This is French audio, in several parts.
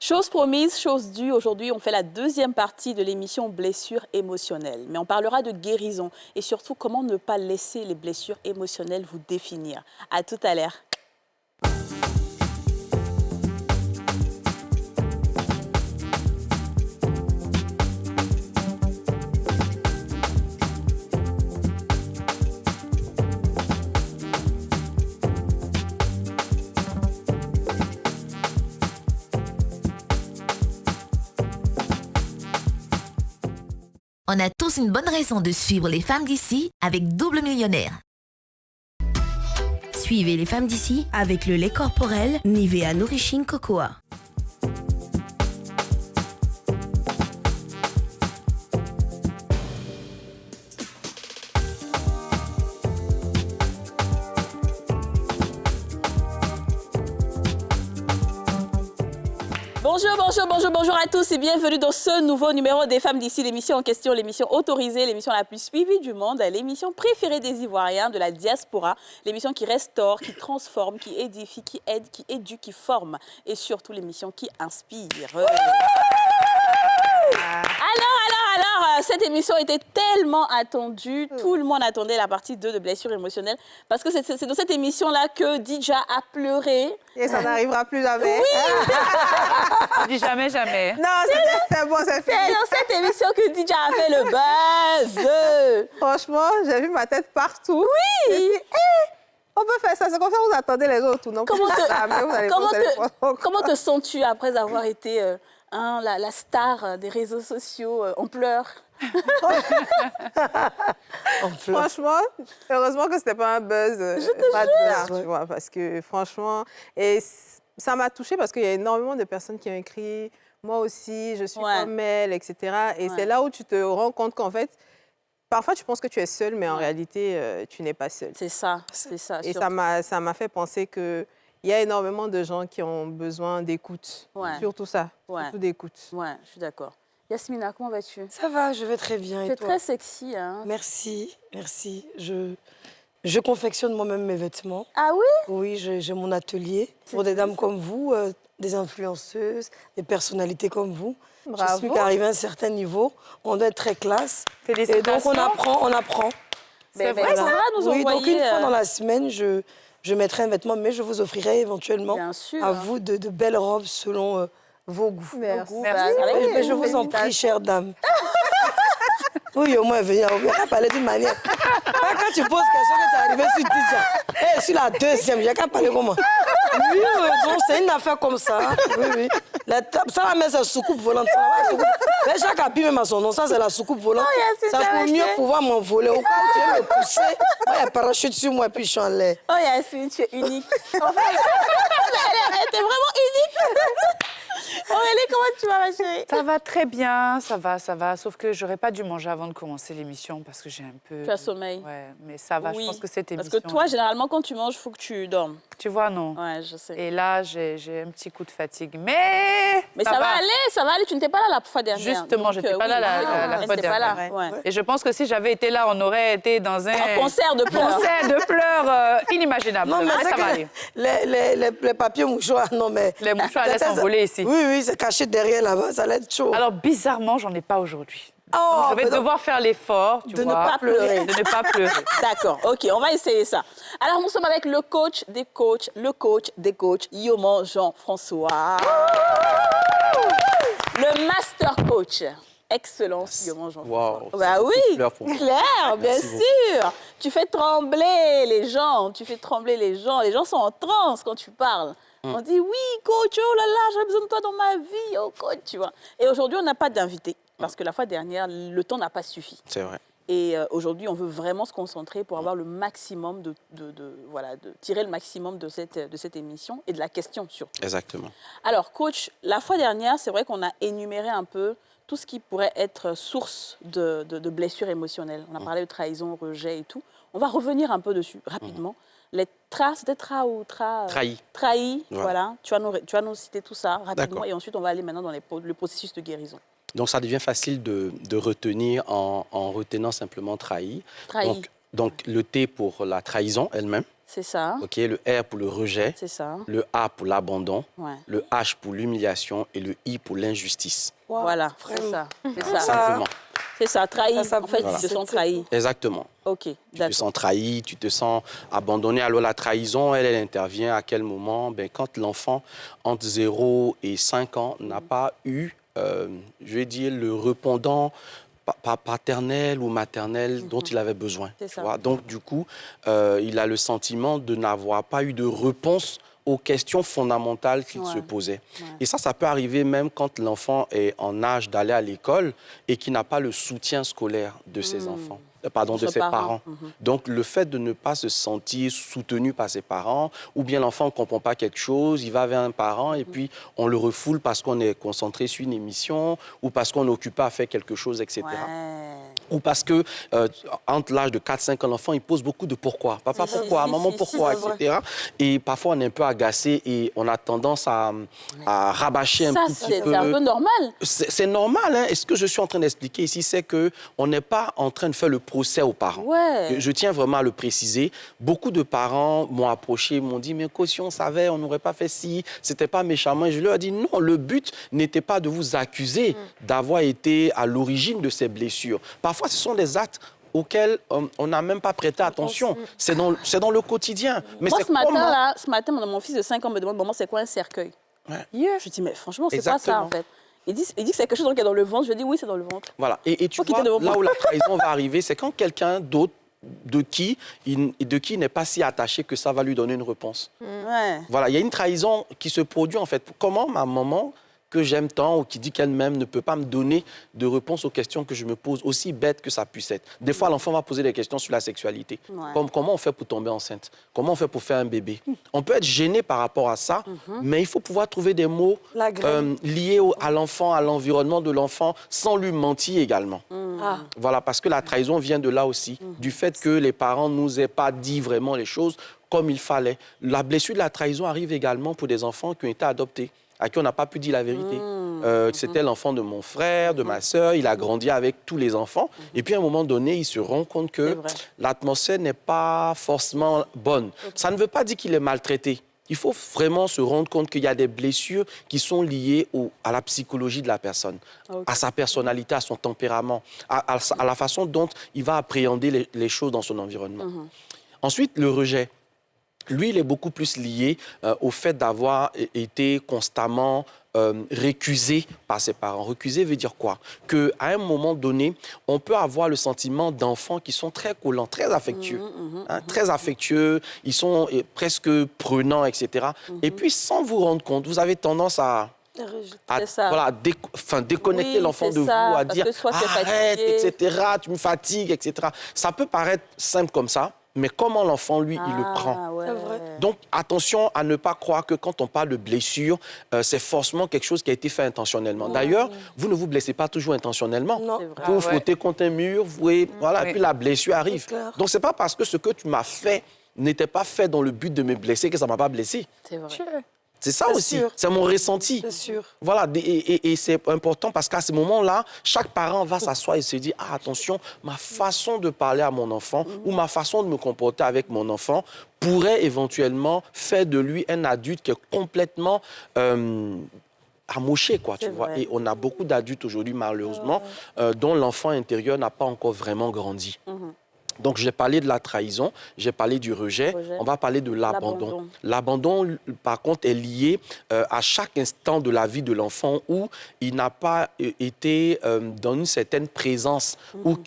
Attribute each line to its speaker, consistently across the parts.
Speaker 1: Chose promise, chose due. Aujourd'hui, on fait la deuxième partie de l'émission Blessures émotionnelles. Mais on parlera de guérison et surtout comment ne pas laisser les blessures émotionnelles vous définir. À tout à l'heure.
Speaker 2: On a tous une bonne raison de suivre les femmes d'ici avec Double Millionnaire. Suivez les femmes d'ici avec le lait corporel Nivea Nourishing Cocoa.
Speaker 1: Bonjour à tous et bienvenue dans ce nouveau numéro des femmes d'ici, l'émission en question, l'émission autorisée, l'émission la plus suivie du monde, l'émission préférée des Ivoiriens, de la diaspora, l'émission qui restaure, qui transforme, qui édifie, qui aide, qui éduque, qui forme et surtout l'émission qui inspire. Alors, cette émission était tellement attendue. Tout le monde attendait la partie 2 de blessures émotionnelles parce que c'est dans cette émission-là que Dija a pleuré.
Speaker 3: Et ça n'arrivera plus jamais.
Speaker 1: Oui.
Speaker 4: On dit jamais, jamais.
Speaker 3: Non, c'est bon, c'est fini.
Speaker 1: C'est dans cette émission que Dija a fait le buzz.
Speaker 3: Franchement, j'ai vu ma tête partout.
Speaker 1: Oui.
Speaker 3: Et puis, on peut faire ça. C'est comme ça que vous attendez les autres, non?
Speaker 1: Comment te sens-tu après avoir été la star des réseaux sociaux? On pleure.
Speaker 3: Franchement, heureusement que ce n'était pas un buzz. Tu vois, parce que franchement, et ça m'a touchée parce qu'il y a énormément de personnes qui ont écrit « Moi aussi, je suis comme elle, etc. » Et c'est là où tu te rends compte qu'en fait, parfois tu penses que tu es seule, mais en réalité, tu n'es pas seule.
Speaker 1: C'est ça, c'est ça.
Speaker 3: Et ça m'a fait penser qu'il y a énormément de gens qui ont besoin d'écoute. Surtout ça, surtout d'écoute.
Speaker 1: Ouais, je suis d'accord. Yasmina, comment vas-tu?
Speaker 5: Ça va, je vais très bien.
Speaker 1: Tu es très sexy, hein?
Speaker 5: Merci. Je confectionne moi-même mes vêtements.
Speaker 1: Ah oui?
Speaker 5: Oui, j'ai mon atelier pour des dames comme vous, des influenceuses, des personnalités comme vous.
Speaker 3: Bravo.
Speaker 5: Je suis qu'arrivée à un certain niveau, on doit être très classe.
Speaker 4: Félicitations.
Speaker 5: Et donc on apprend.
Speaker 1: C'est vrai, ça va nous envoyer...
Speaker 5: Oui, donc une fois dans la semaine, je mettrai un vêtement, mais je vous offrirai éventuellement à vous de belles robes selon vos goûts.
Speaker 3: Merci.
Speaker 5: Je vous en prie, chère dame. Oui, au moins, venir, on va parler d'une manière. Quand tu poses question que tu es arrivé sur Tidja, et sur la deuxième, il n'y a qu'à parler comment. Oui, donc c'est une affaire comme ça. Oui. Ça, la mère, c'est soucoupe volante. Mais chaque habit, même à son nom, ça, c'est la soucoupe volante. Ça pour mieux pouvoir m'envoler. Au cas où tu veux me pousser, moi, il y a parachute sur moi, puis je suis en l'air.
Speaker 1: Oh, Yasmine, tu es unique. En fait, elle était vraiment unique. Aurélie, comment tu vas, ma chérie?
Speaker 4: Ça va très bien, ça va. Sauf que j'aurais pas dû manger avant de commencer l'émission parce que j'ai un peu...
Speaker 1: Tu as sommeil.
Speaker 4: Ouais, mais ça va,
Speaker 1: Oui,
Speaker 4: je pense que cette émission...
Speaker 1: Parce que toi, généralement, quand tu manges, il faut que tu dormes.
Speaker 4: Tu vois, non?
Speaker 1: Ouais, je sais.
Speaker 4: Et là, j'ai un petit coup de fatigue. Mais
Speaker 1: ça va aller. Tu n'étais pas là la fois dernière.
Speaker 4: Justement, je n'étais pas là la fois dernière.
Speaker 1: Ouais.
Speaker 4: Et je pense que si j'avais été là, on aurait été dans un
Speaker 1: concert de pleurs.
Speaker 4: Concert de pleurs inimaginable.
Speaker 5: Non, mais
Speaker 4: ça va aller.
Speaker 5: Les papiers mouchoirs, non, mais...
Speaker 4: Les mouchoirs allaient s'envoler ici.
Speaker 5: Oui, c'est caché derrière là-bas, ça allait être chaud.
Speaker 4: Alors, bizarrement, j'en ai pas aujourd'hui.
Speaker 5: Oh,
Speaker 4: je vais devoir faire l'effort, tu vois.
Speaker 1: Ne pas pleurer.
Speaker 4: De ne pas pleurer.
Speaker 1: D'accord, ok, on va essayer ça. Alors, nous sommes avec le coach des coachs, Yoman Jean-François. Le master coach. Excellence, Yoman Jean-François.
Speaker 6: Wow,
Speaker 1: bah oui,
Speaker 6: Claire,
Speaker 1: bien sûr. Tu fais trembler les gens, Les gens sont en transe quand tu parles. On dit, oui, coach, oh là là, j'aurais besoin de toi dans ma vie, oh coach, tu vois. Et aujourd'hui, on n'a pas d'invité, parce que la fois dernière, le temps n'a pas suffi.
Speaker 6: C'est vrai.
Speaker 1: Et aujourd'hui, on veut vraiment se concentrer pour avoir le maximum de tirer le maximum de cette émission et de la question surtout.
Speaker 6: Exactement.
Speaker 1: Alors, coach, la fois dernière, c'est vrai qu'on a énuméré un peu tout ce qui pourrait être source de blessures émotionnelles. On a parlé de trahison, rejet et tout. On va revenir un peu dessus, rapidement. Les c'était trahi, voilà. Tu vas nous citer tout ça rapidement et ensuite on va aller maintenant dans le processus de guérison.
Speaker 6: Donc ça devient facile de retenir en retenant simplement trahi. Donc le T pour la trahison elle-même.
Speaker 1: C'est ça.
Speaker 6: Ok, le R pour le rejet,
Speaker 1: C'est ça.
Speaker 6: le A pour l'abandon,
Speaker 1: Ouais.
Speaker 6: le H pour l'humiliation et le I pour l'injustice.
Speaker 5: Wow,
Speaker 1: Voilà, c'est
Speaker 5: vraiment.
Speaker 1: ça. C'est ça.
Speaker 6: Simplement.
Speaker 1: C'est ça, trahi.
Speaker 5: Ça,
Speaker 1: En fait,
Speaker 5: voilà.
Speaker 1: ils se sont trahis.
Speaker 6: Exactement.
Speaker 1: Ok,
Speaker 6: Tu te
Speaker 1: d'accord.
Speaker 6: sens trahi, tu te sens abandonné. Alors la trahison, elle intervient à quel moment? Ben, quand l'enfant, entre 0 et 5 ans, n'a pas eu, je vais dire, le répondant paternel ou maternel dont il avait besoin.
Speaker 1: C'est
Speaker 6: Tu
Speaker 1: ça.
Speaker 6: vois? Donc, du coup, il a le sentiment de n'avoir pas eu de réponse aux questions fondamentales qu'il se posait.
Speaker 1: Ouais.
Speaker 6: Et ça peut arriver même quand l'enfant est en âge d'aller à l'école et qui n'a pas le soutien scolaire de ses enfants. Pardon, de ses parents. Donc, le fait de ne pas se sentir soutenu par ses parents, ou bien l'enfant ne comprend pas quelque chose, il va vers un parent et puis on le refoule parce qu'on est concentré sur une émission ou parce qu'on est occupé à faire quelque chose, etc.
Speaker 1: Ouais.
Speaker 6: Ou parce que, entre l'âge de 4-5 ans, l'enfant, il pose beaucoup de pourquoi. Papa, pourquoi? Maman, pourquoi? Etc. Et parfois, on est un peu agacé et on a tendance à rabâcher un
Speaker 1: Ça,
Speaker 6: tout petit
Speaker 1: c'est
Speaker 6: peu.
Speaker 1: un peu normal.
Speaker 6: C'est normal, hein? Et ce que je suis en train d'expliquer ici, c'est qu'on n'est pas en train de faire le procès aux parents.
Speaker 1: Ouais.
Speaker 6: Je tiens vraiment à le préciser. Beaucoup de parents m'ont approché, m'ont dit, mais si on savait, on n'aurait pas fait ci, c'était pas méchamment. Et je leur ai dit, non, le but n'était pas de vous accuser d'avoir été à l'origine de ces blessures. Parfois, ce sont des actes auxquels on n'a même pas prêté attention. C'est dans le quotidien. Mais
Speaker 1: Moi,
Speaker 6: c'est
Speaker 1: ce matin, mon fils de 5 ans me demande, maman, c'est quoi un cercueil?
Speaker 6: Ouais.
Speaker 1: Je lui dis, mais franchement, c'est pas ça, en
Speaker 6: Exactement.
Speaker 1: fait. Il dit que c'est quelque chose qui est dans le ventre. Je lui dis, oui, c'est dans le ventre.
Speaker 6: Voilà. Et tu
Speaker 1: Faut qu'il
Speaker 6: vois,
Speaker 1: te demande.
Speaker 6: là où la trahison va arriver, c'est quand quelqu'un d'autre de qui il n'est pas si attaché que ça va lui donner une réponse.
Speaker 1: Ouais.
Speaker 6: Voilà, il y a une trahison qui se produit, en fait. Comment ma maman, que j'aime tant ou qui dit qu'elle m'aime, ne peut pas me donner de réponse aux questions que je me pose, aussi bête que ça puisse être. Des fois, l'enfant va poser des questions sur la sexualité.
Speaker 1: Ouais.
Speaker 6: Comme comment on fait pour tomber enceinte? Comment on fait pour faire un bébé? On peut être gêné par rapport à ça, mais il faut pouvoir trouver des mots
Speaker 5: La graine.
Speaker 6: liés à l'enfant, à l'environnement de l'enfant, sans lui mentir également.
Speaker 5: Ah.
Speaker 6: Voilà, parce que la trahison vient de là aussi, du fait que les parents ne nous aient pas dit vraiment les choses comme il fallait. La blessure de la trahison arrive également pour des enfants qui ont été adoptés, à qui on n'a pas pu dire la vérité. C'était l'enfant de mon frère, de ma sœur, il a grandi avec tous les enfants. Et puis à un moment donné, il se rend compte
Speaker 1: C'est
Speaker 6: que
Speaker 1: vrai.
Speaker 6: l'atmosphère n'est pas forcément bonne. Ça ne veut pas dire qu'il est maltraité. Il faut vraiment se rendre compte qu'il y a des blessures qui sont liées à la psychologie de la personne, à sa personnalité, à son tempérament, à la façon dont il va appréhender les choses dans son environnement. Ensuite, le rejet. Lui, il est beaucoup plus lié au fait d'avoir été constamment récusé par ses parents. Récusé veut dire quoi? Qu'à un moment donné, on peut avoir le sentiment d'enfants qui sont très collants, très affectueux. Très affectueux, ils sont presque prenants, etc. Et puis, sans vous rendre compte, vous avez tendance à
Speaker 1: C'est ça.
Speaker 6: voilà, déconnecter
Speaker 1: Oui,
Speaker 6: l'enfant
Speaker 1: c'est
Speaker 6: de
Speaker 1: ça,
Speaker 6: vous, à
Speaker 1: parce
Speaker 6: dire
Speaker 1: que soit tu es
Speaker 6: arrête,
Speaker 1: fatigué.
Speaker 6: etc., tu me fatigues, etc. Ça peut paraître simple comme ça, mais comment l'enfant, lui, il le prend?
Speaker 1: Ouais.
Speaker 5: C'est vrai.
Speaker 6: Donc, attention à ne pas croire que quand on parle de blessure, c'est forcément quelque chose qui a été fait intentionnellement. D'ailleurs, vous ne vous blessez pas toujours intentionnellement.
Speaker 5: Non.
Speaker 1: C'est vrai.
Speaker 6: Vous vous frottez contre un mur, voilà,
Speaker 4: Oui.
Speaker 6: et puis la blessure arrive.
Speaker 5: C'est clair.
Speaker 6: Donc, ce n'est pas parce que ce que tu m'as fait n'était pas fait dans le but de me blesser que ça ne m'a pas blessé.
Speaker 1: C'est vrai.
Speaker 6: C'est ça
Speaker 5: C'est
Speaker 6: aussi,
Speaker 5: sûr.
Speaker 6: c'est mon ressenti.
Speaker 5: C'est sûr.
Speaker 6: Voilà, et c'est important parce qu'à ce moment-là, chaque parent va s'asseoir et se dire, ah, attention, ma façon de parler à mon enfant ou ma façon de me comporter avec mon enfant pourrait éventuellement faire de lui un adulte qui est complètement amoché, quoi, tu vois.
Speaker 1: vrai.
Speaker 6: Et on a beaucoup d'adultes aujourd'hui, malheureusement, dont l'enfant intérieur n'a pas encore vraiment grandi. Donc, j'ai parlé de la trahison, j'ai parlé du rejet, on va parler de l'abandon. L'abandon, par contre, est lié à chaque instant de la vie de l'enfant où il n'a pas été dans une certaine présence ou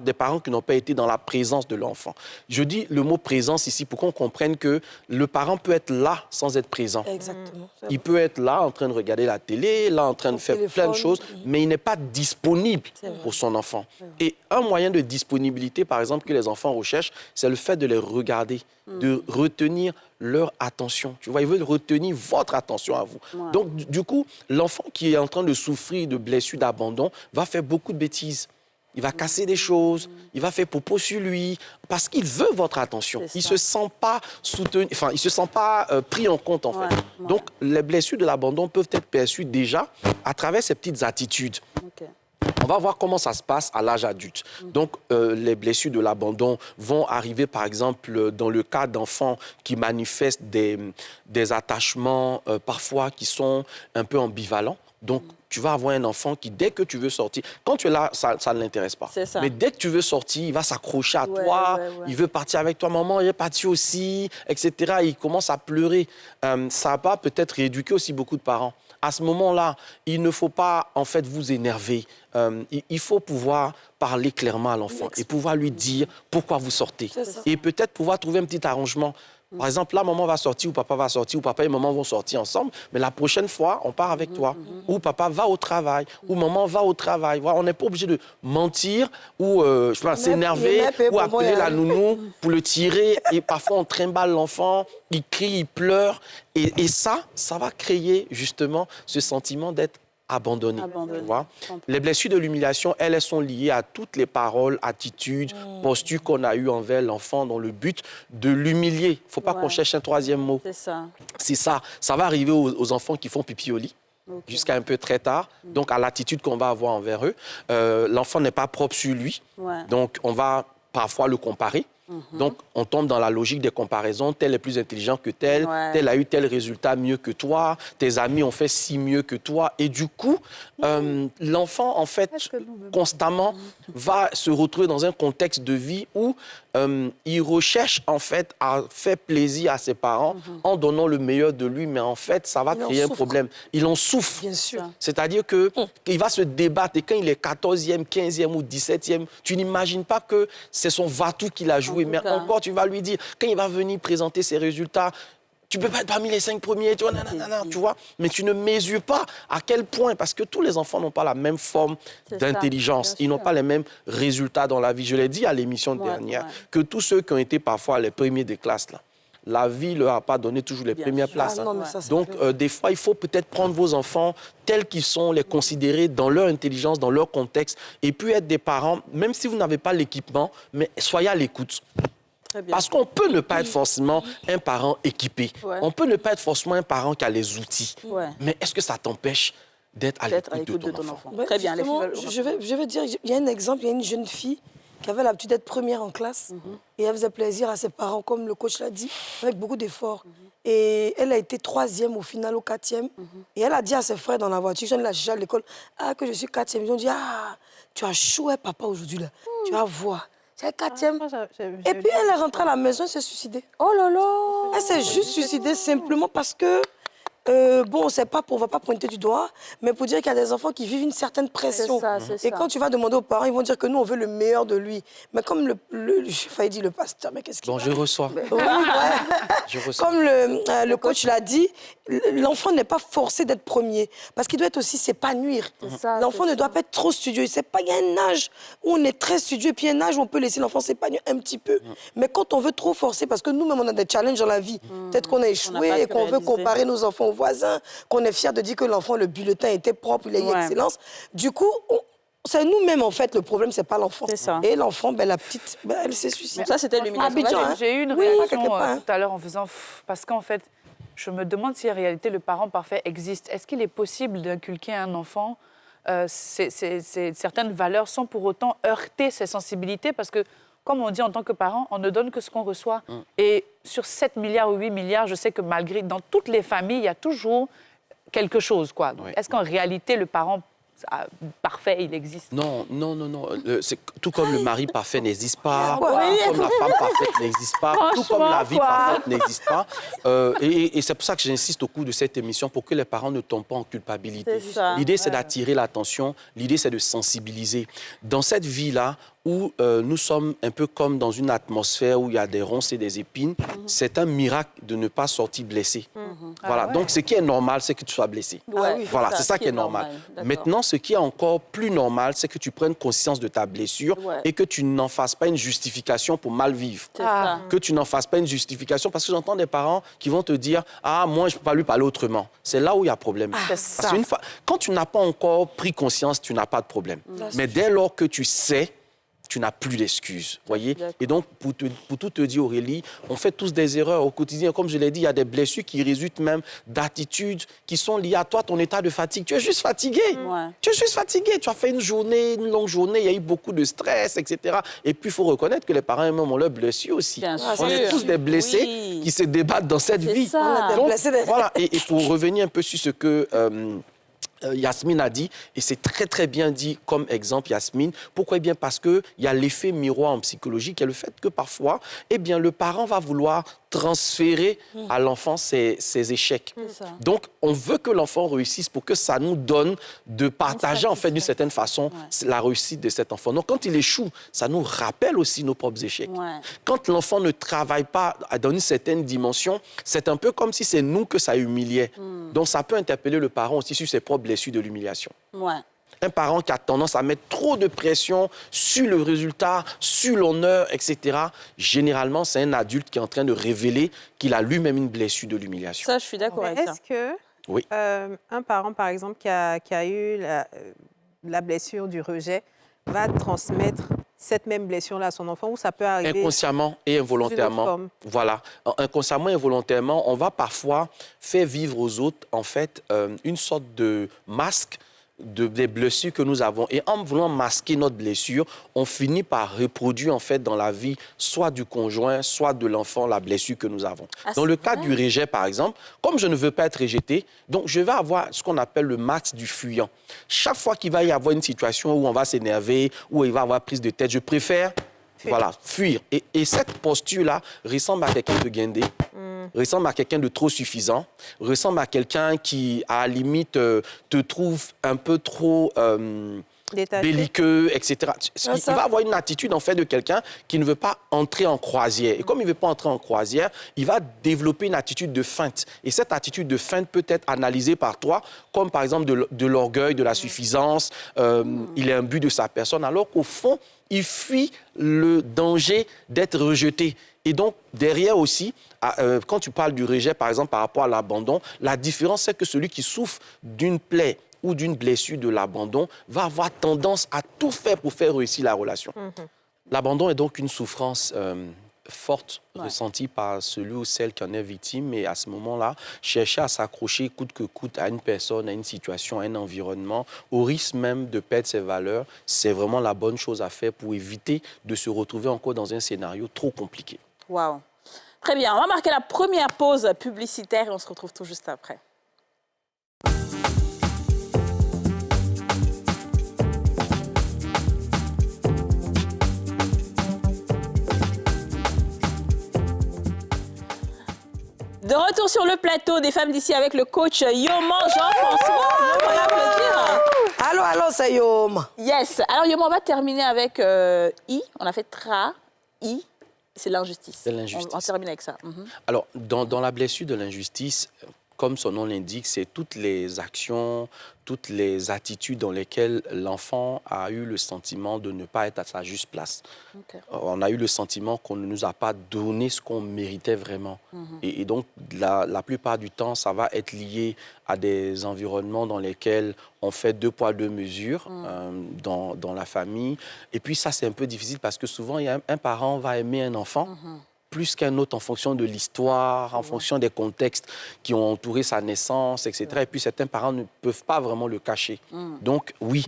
Speaker 6: des parents qui n'ont pas été dans la présence de l'enfant. Je dis le mot présence ici pour qu'on comprenne que le parent peut être là sans être présent.
Speaker 5: Exactement. C'est
Speaker 6: Il peut être là en train de regarder la télé, là en train de faire plein de
Speaker 5: téléphone.
Speaker 6: choses, mais il n'est pas disponible pour son enfant. Et un moyen de disponibilité, par exemple, que les enfants recherchent, c'est le fait de les regarder, de retenir leur attention. Tu vois, ils veulent retenir votre attention à vous. Donc, du coup, l'enfant qui est en train de souffrir de blessures, d'abandon, va faire beaucoup de bêtises. Il va casser des choses, il va faire popo sur lui, parce qu'il veut votre attention.
Speaker 1: C'est
Speaker 6: Il ne
Speaker 1: ça.
Speaker 6: se sent pas soutenu, enfin, il se sent pas pris en compte, en fait. Donc, les blessures de l'abandon peuvent être perçues déjà à travers ces petites attitudes.
Speaker 1: Ok.
Speaker 6: On va voir comment ça se passe à l'âge adulte. Donc, les blessures de l'abandon vont arriver, par exemple, dans le cas d'enfants qui manifestent des attachements parfois qui sont un peu ambivalents. Donc, tu vas avoir un enfant qui, dès que tu veux sortir, quand tu es là, ça ne l'intéresse pas.
Speaker 1: C'est ça.
Speaker 6: Mais dès que tu veux sortir, il va s'accrocher à toi, il veut partir avec toi, maman, il est parti aussi, etc. Il commence à pleurer. Ça va peut-être rééduquer aussi beaucoup de parents. À ce moment-là, il ne faut pas, en fait, vous énerver. Il faut pouvoir parler clairement à l'enfant et pouvoir lui dire pourquoi vous sortez. Et peut-être pouvoir trouver un petit arrangement. Par exemple, là, maman va sortir ou papa va sortir, ou papa et maman vont sortir ensemble, mais la prochaine fois, on part avec toi. Ou papa va au travail, ou maman va au travail. Voilà, on n'est pas obligé de mentir ou s'énerver ou appeler la nounou pour le tirer. Et parfois, on trimballe l'enfant, il crie, il pleure. Et ça va créer justement ce sentiment d'être abandonné. Tu vois? Les blessures de l'humiliation, elles sont liées à toutes les paroles, attitudes, postures qu'on a eues envers l'enfant dans le but de l'humilier. Il ne faut pas qu'on cherche un troisième mot.
Speaker 1: C'est ça.
Speaker 6: C'est ça. Ça va arriver aux enfants qui font pipi au lit. Jusqu'à un peu très tard, donc à l'attitude qu'on va avoir envers eux. L'enfant n'est pas propre sur lui, donc on va parfois le comparer. Donc, on tombe dans la logique des comparaisons. Tel est plus intelligent que tel, tel a eu tel résultat mieux que toi, tes amis ont fait si mieux que toi. Et du coup, l'enfant, en fait, constamment, va se retrouver dans un contexte de vie où il recherche, en fait, à faire plaisir à ses parents en donnant le meilleur de lui. Mais en fait, ça va créer un problème. Il en souffre.
Speaker 5: Bien sûr.
Speaker 6: C'est-à-dire qu'il va se débattre. Et quand il est 14e, 15e ou 17e, tu n'imagines pas que c'est son va-tout qu'il a joué. Mais encore, tu vas lui dire, quand il va venir présenter ses résultats, tu ne peux pas être parmi les 5 premiers, tu vois, tu vois, mais tu ne mesures pas à quel point, parce que tous les enfants n'ont pas la même forme d'intelligence, ils n'ont pas les mêmes résultats dans la vie. Je l'ai dit à l'émission dernière, que tous ceux qui ont été parfois les premiers des classes, là, la vie ne leur a pas donné toujours les premières places. Donc, des fois, il faut peut-être prendre vos enfants tels qu'ils sont, les considérer dans leur intelligence, dans leur contexte, et puis être des parents, même si vous n'avez pas l'équipement, mais soyez à l'écoute. Parce qu'on peut ne pas être forcément un parent équipé. On peut ne pas être forcément un parent qui a les outils. Mais est-ce que ça t'empêche d'être à l'écoute de ton enfant?
Speaker 1: Très bien.
Speaker 5: Je vais dire, il y a un exemple, il y a une jeune fille qui avait l'habitude d'être première en classe et elle faisait plaisir à ses parents, comme le coach l'a dit, avec beaucoup d'efforts. Et elle a été 3e au final, au 4e. Et elle a dit à ses frères dans la voiture, je viens de la chercher à l'école, que je suis 4e. Ils ont dit, tu as choué papa aujourd'hui, là. Tu vas voir. C'est 4e. Et puis elle est rentrée à la maison, elle s'est suicidée. Oh là là! Elle s'est juste suicidée simplement parce que bon, on ne va pas pointer du doigt, mais pour dire qu'il y a des enfants qui vivent une certaine pression. Et quand tu vas demander aux parents, ils vont dire que nous, on veut le meilleur de lui. Mais comme j'ai failli dire le pasteur, mais qu'est-ce qu'il
Speaker 6: je reçois. Je reçois.
Speaker 5: Comme le coach l'a dit, l'enfant n'est pas forcé d'être premier, parce qu'il doit être aussi s'épanouir. L'enfant ne doit pas être trop studieux. Il y a un âge où on est très studieux, et puis un âge où on peut laisser l'enfant s'épanouir un petit peu. Mais quand on veut trop forcer, parce que nous-mêmes, on a des challenges dans la vie, peut-être qu'on a échoué et qu'on veut comparer nos enfants voisins, qu'on est fier de dire que l'enfant, le bulletin était propre, il a eu excellence. Du coup, c'est nous-mêmes, en fait, le problème, c'est pas l'enfant. Et l'enfant, la petite, elle s'est suicidée.
Speaker 1: Ça, c'était l'humiliation.
Speaker 4: J'ai eu une réaction tout à l'heure en faisant... Parce qu'en fait, je me demande si en réalité le parent parfait existe. Est-ce qu'il est possible d'inculquer à un enfant certaines valeurs sans pour autant heurter ses sensibilités? Parce que, comme on dit en tant que parent, on ne donne que ce qu'on reçoit. Et sur 7 milliards ou 8 milliards, je sais que malgré, dans toutes les familles, il y a toujours quelque chose, quoi. Est-ce qu'en réalité, le parent parfait, il existe?
Speaker 6: Non. C'est tout comme le mari parfait n'existe pas, comme la femme parfaite n'existe pas, tout comme la vie parfaite n'existe pas. Et c'est pour ça que j'insiste au cours de cette émission, pour que les parents ne tombent pas en culpabilité. L'idée, c'est d'attirer l'attention, l'idée, c'est de sensibiliser. Dans cette vie-là, où nous sommes un peu comme dans une atmosphère où il y a des ronces et des épines, c'est un miracle de ne pas sortir blessé. Voilà. Donc, ce qui est normal, c'est que tu sois blessé. Voilà, c'est ça qui est normal. Maintenant, ce qui est encore plus normal, c'est que tu prennes conscience de ta blessure et que tu n'en fasses pas une justification pour mal vivre. Que tu n'en fasses pas une justification, parce que j'entends des parents qui vont te dire « Ah, moi, je ne peux pas lui parler autrement ». C'est là où il y a problème. Parce qu'une fois, quand tu n'as pas encore pris conscience, tu n'as pas de problème. Mais dès lors que tu sais, tu n'as plus d'excuses, voyez. Et donc, pour tout te dire, Aurélie, on fait tous des erreurs au quotidien. Comme je l'ai dit, il y a des blessures qui résultent même d'attitudes qui sont liées à toi, ton état de fatigue. Tu es juste fatigué. Tu es juste fatigué. Tu as fait une longue journée, il y a eu beaucoup de stress, etc. Et puis, il faut reconnaître que les parents eux-mêmes ont leurs blessures aussi.
Speaker 1: Bien sûr.
Speaker 6: On est tous des blessés qui se débattent dans cette vie.
Speaker 1: Ça.
Speaker 6: Donc, voilà. Et pour revenir un peu sur ce que... Yasmine a dit, et c'est très, très bien dit comme exemple, Yasmine. Pourquoi? Eh bien, parce qu'il y a l'effet miroir en psychologie, qui est le fait que parfois, eh bien, le parent va vouloir transférer à l'enfant ses échecs. Donc, on veut que l'enfant réussisse pour que ça nous donne de partager, en fait, d'une certaine façon, la réussite de cet enfant. Donc, quand il échoue, ça nous rappelle aussi nos propres échecs. Quand l'enfant ne travaille pas dans une certaine dimension, c'est un peu comme si c'est nous que ça humiliait. Donc, ça peut interpeller le parent aussi sur ses propres blessures de l'humiliation. Un parent qui a tendance à mettre trop de pression sur le résultat, sur l'honneur, etc., généralement, c'est un adulte qui est en train de révéler qu'il a lui-même une blessure de l'humiliation.
Speaker 1: Ça, je suis d'accord avec ça.
Speaker 3: Est-ce que un parent, par exemple, qui a eu la blessure du rejet, va transmettre cette même blessure-là à son enfant, ou ça peut arriver
Speaker 6: inconsciemment et involontairement. Voilà. Inconsciemment et involontairement, on va parfois faire vivre aux autres, en fait, une sorte de masque des blessures que nous avons. Et en voulant masquer notre blessure, on finit par reproduire, en fait, dans la vie, soit du conjoint, soit de l'enfant, la blessure que nous avons. Dans le cas du rejet, par exemple, comme je ne veux pas être rejeté, donc je vais avoir ce qu'on appelle le max du fuyant. Chaque fois qu'il va y avoir une situation où on va s'énerver, où il va y avoir prise de tête, je préfère fuir. Et cette posture-là ressemble à quelqu'un de guindé, ressemble à quelqu'un de trop suffisant, ressemble à quelqu'un qui, à la limite, te trouve un peu trop belliqueux, etc. Il va avoir une attitude, en fait, de quelqu'un qui ne veut pas entrer en croisière. Et comme il ne veut pas entrer en croisière, il va développer une attitude de feinte. Et cette attitude de feinte peut être analysée par toi comme, par exemple, de l'orgueil, de la suffisance. Il est imbu de sa personne, alors qu'au fond, il fuit le danger d'être rejeté. Et donc, derrière aussi, quand tu parles du rejet, par exemple, par rapport à l'abandon, la différence, c'est que celui qui souffre d'une plaie ou d'une blessure de l'abandon va avoir tendance à tout faire pour faire réussir la relation. L'abandon est donc une souffrance forte ressentie par celui ou celle qui en est victime. Et à ce moment-là, chercher à s'accrocher coûte que coûte à une personne, à une situation, à un environnement, au risque même de perdre ses valeurs, c'est vraiment la bonne chose à faire pour éviter de se retrouver encore dans un scénario trop compliqué.
Speaker 1: Waouh. Très bien, on va marquer la première pause publicitaire et on se retrouve tout juste après. De retour sur le plateau des femmes d'ici avec le coach Yoman Jean-François. On va l'applaudir.
Speaker 5: Allô, c'est Yoma.
Speaker 1: Yes. Alors, Yoman, on va terminer avec I. On a fait tra, I. C'est l'injustice.
Speaker 6: C'est l'injustice.
Speaker 1: On termine avec ça.
Speaker 6: Alors, dans la blessure de l'injustice, comme son nom l'indique, c'est toutes les actions, toutes les attitudes dans lesquelles l'enfant a eu le sentiment de ne pas être à sa juste place. On a eu le sentiment qu'on ne nous a pas donné ce qu'on méritait vraiment. Et donc, la plupart du temps, ça va être lié à des environnements dans lesquels on fait 2 poids 2 mesures dans la famille. Et puis ça, c'est un peu difficile parce que souvent, un parent va aimer un enfant plus qu'un autre en fonction de l'histoire, en fonction des contextes qui ont entouré sa naissance, etc. Et puis certains parents ne peuvent pas vraiment le cacher. Donc oui,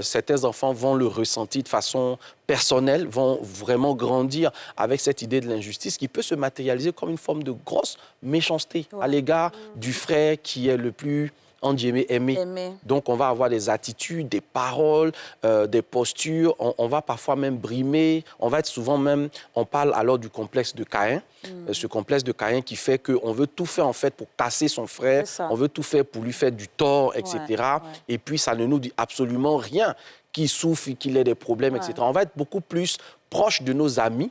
Speaker 6: certains enfants vont le ressentir de façon personnelle, vont vraiment grandir avec cette idée de l'injustice qui peut se matérialiser comme une forme de grosse méchanceté à l'égard du frère qui est le plus aimé. Donc, on va avoir des attitudes, des paroles, des postures. On va parfois même brimer. On va être souvent même... On parle alors du complexe de Caïn. Ce complexe de Caïn qui fait qu'on veut tout faire, en fait, pour casser son frère. On veut tout faire pour lui faire du tort, etc. Et puis, ça ne nous dit absolument rien qu'il souffre, qu'il ait des problèmes, etc. On va être beaucoup plus proche de nos amis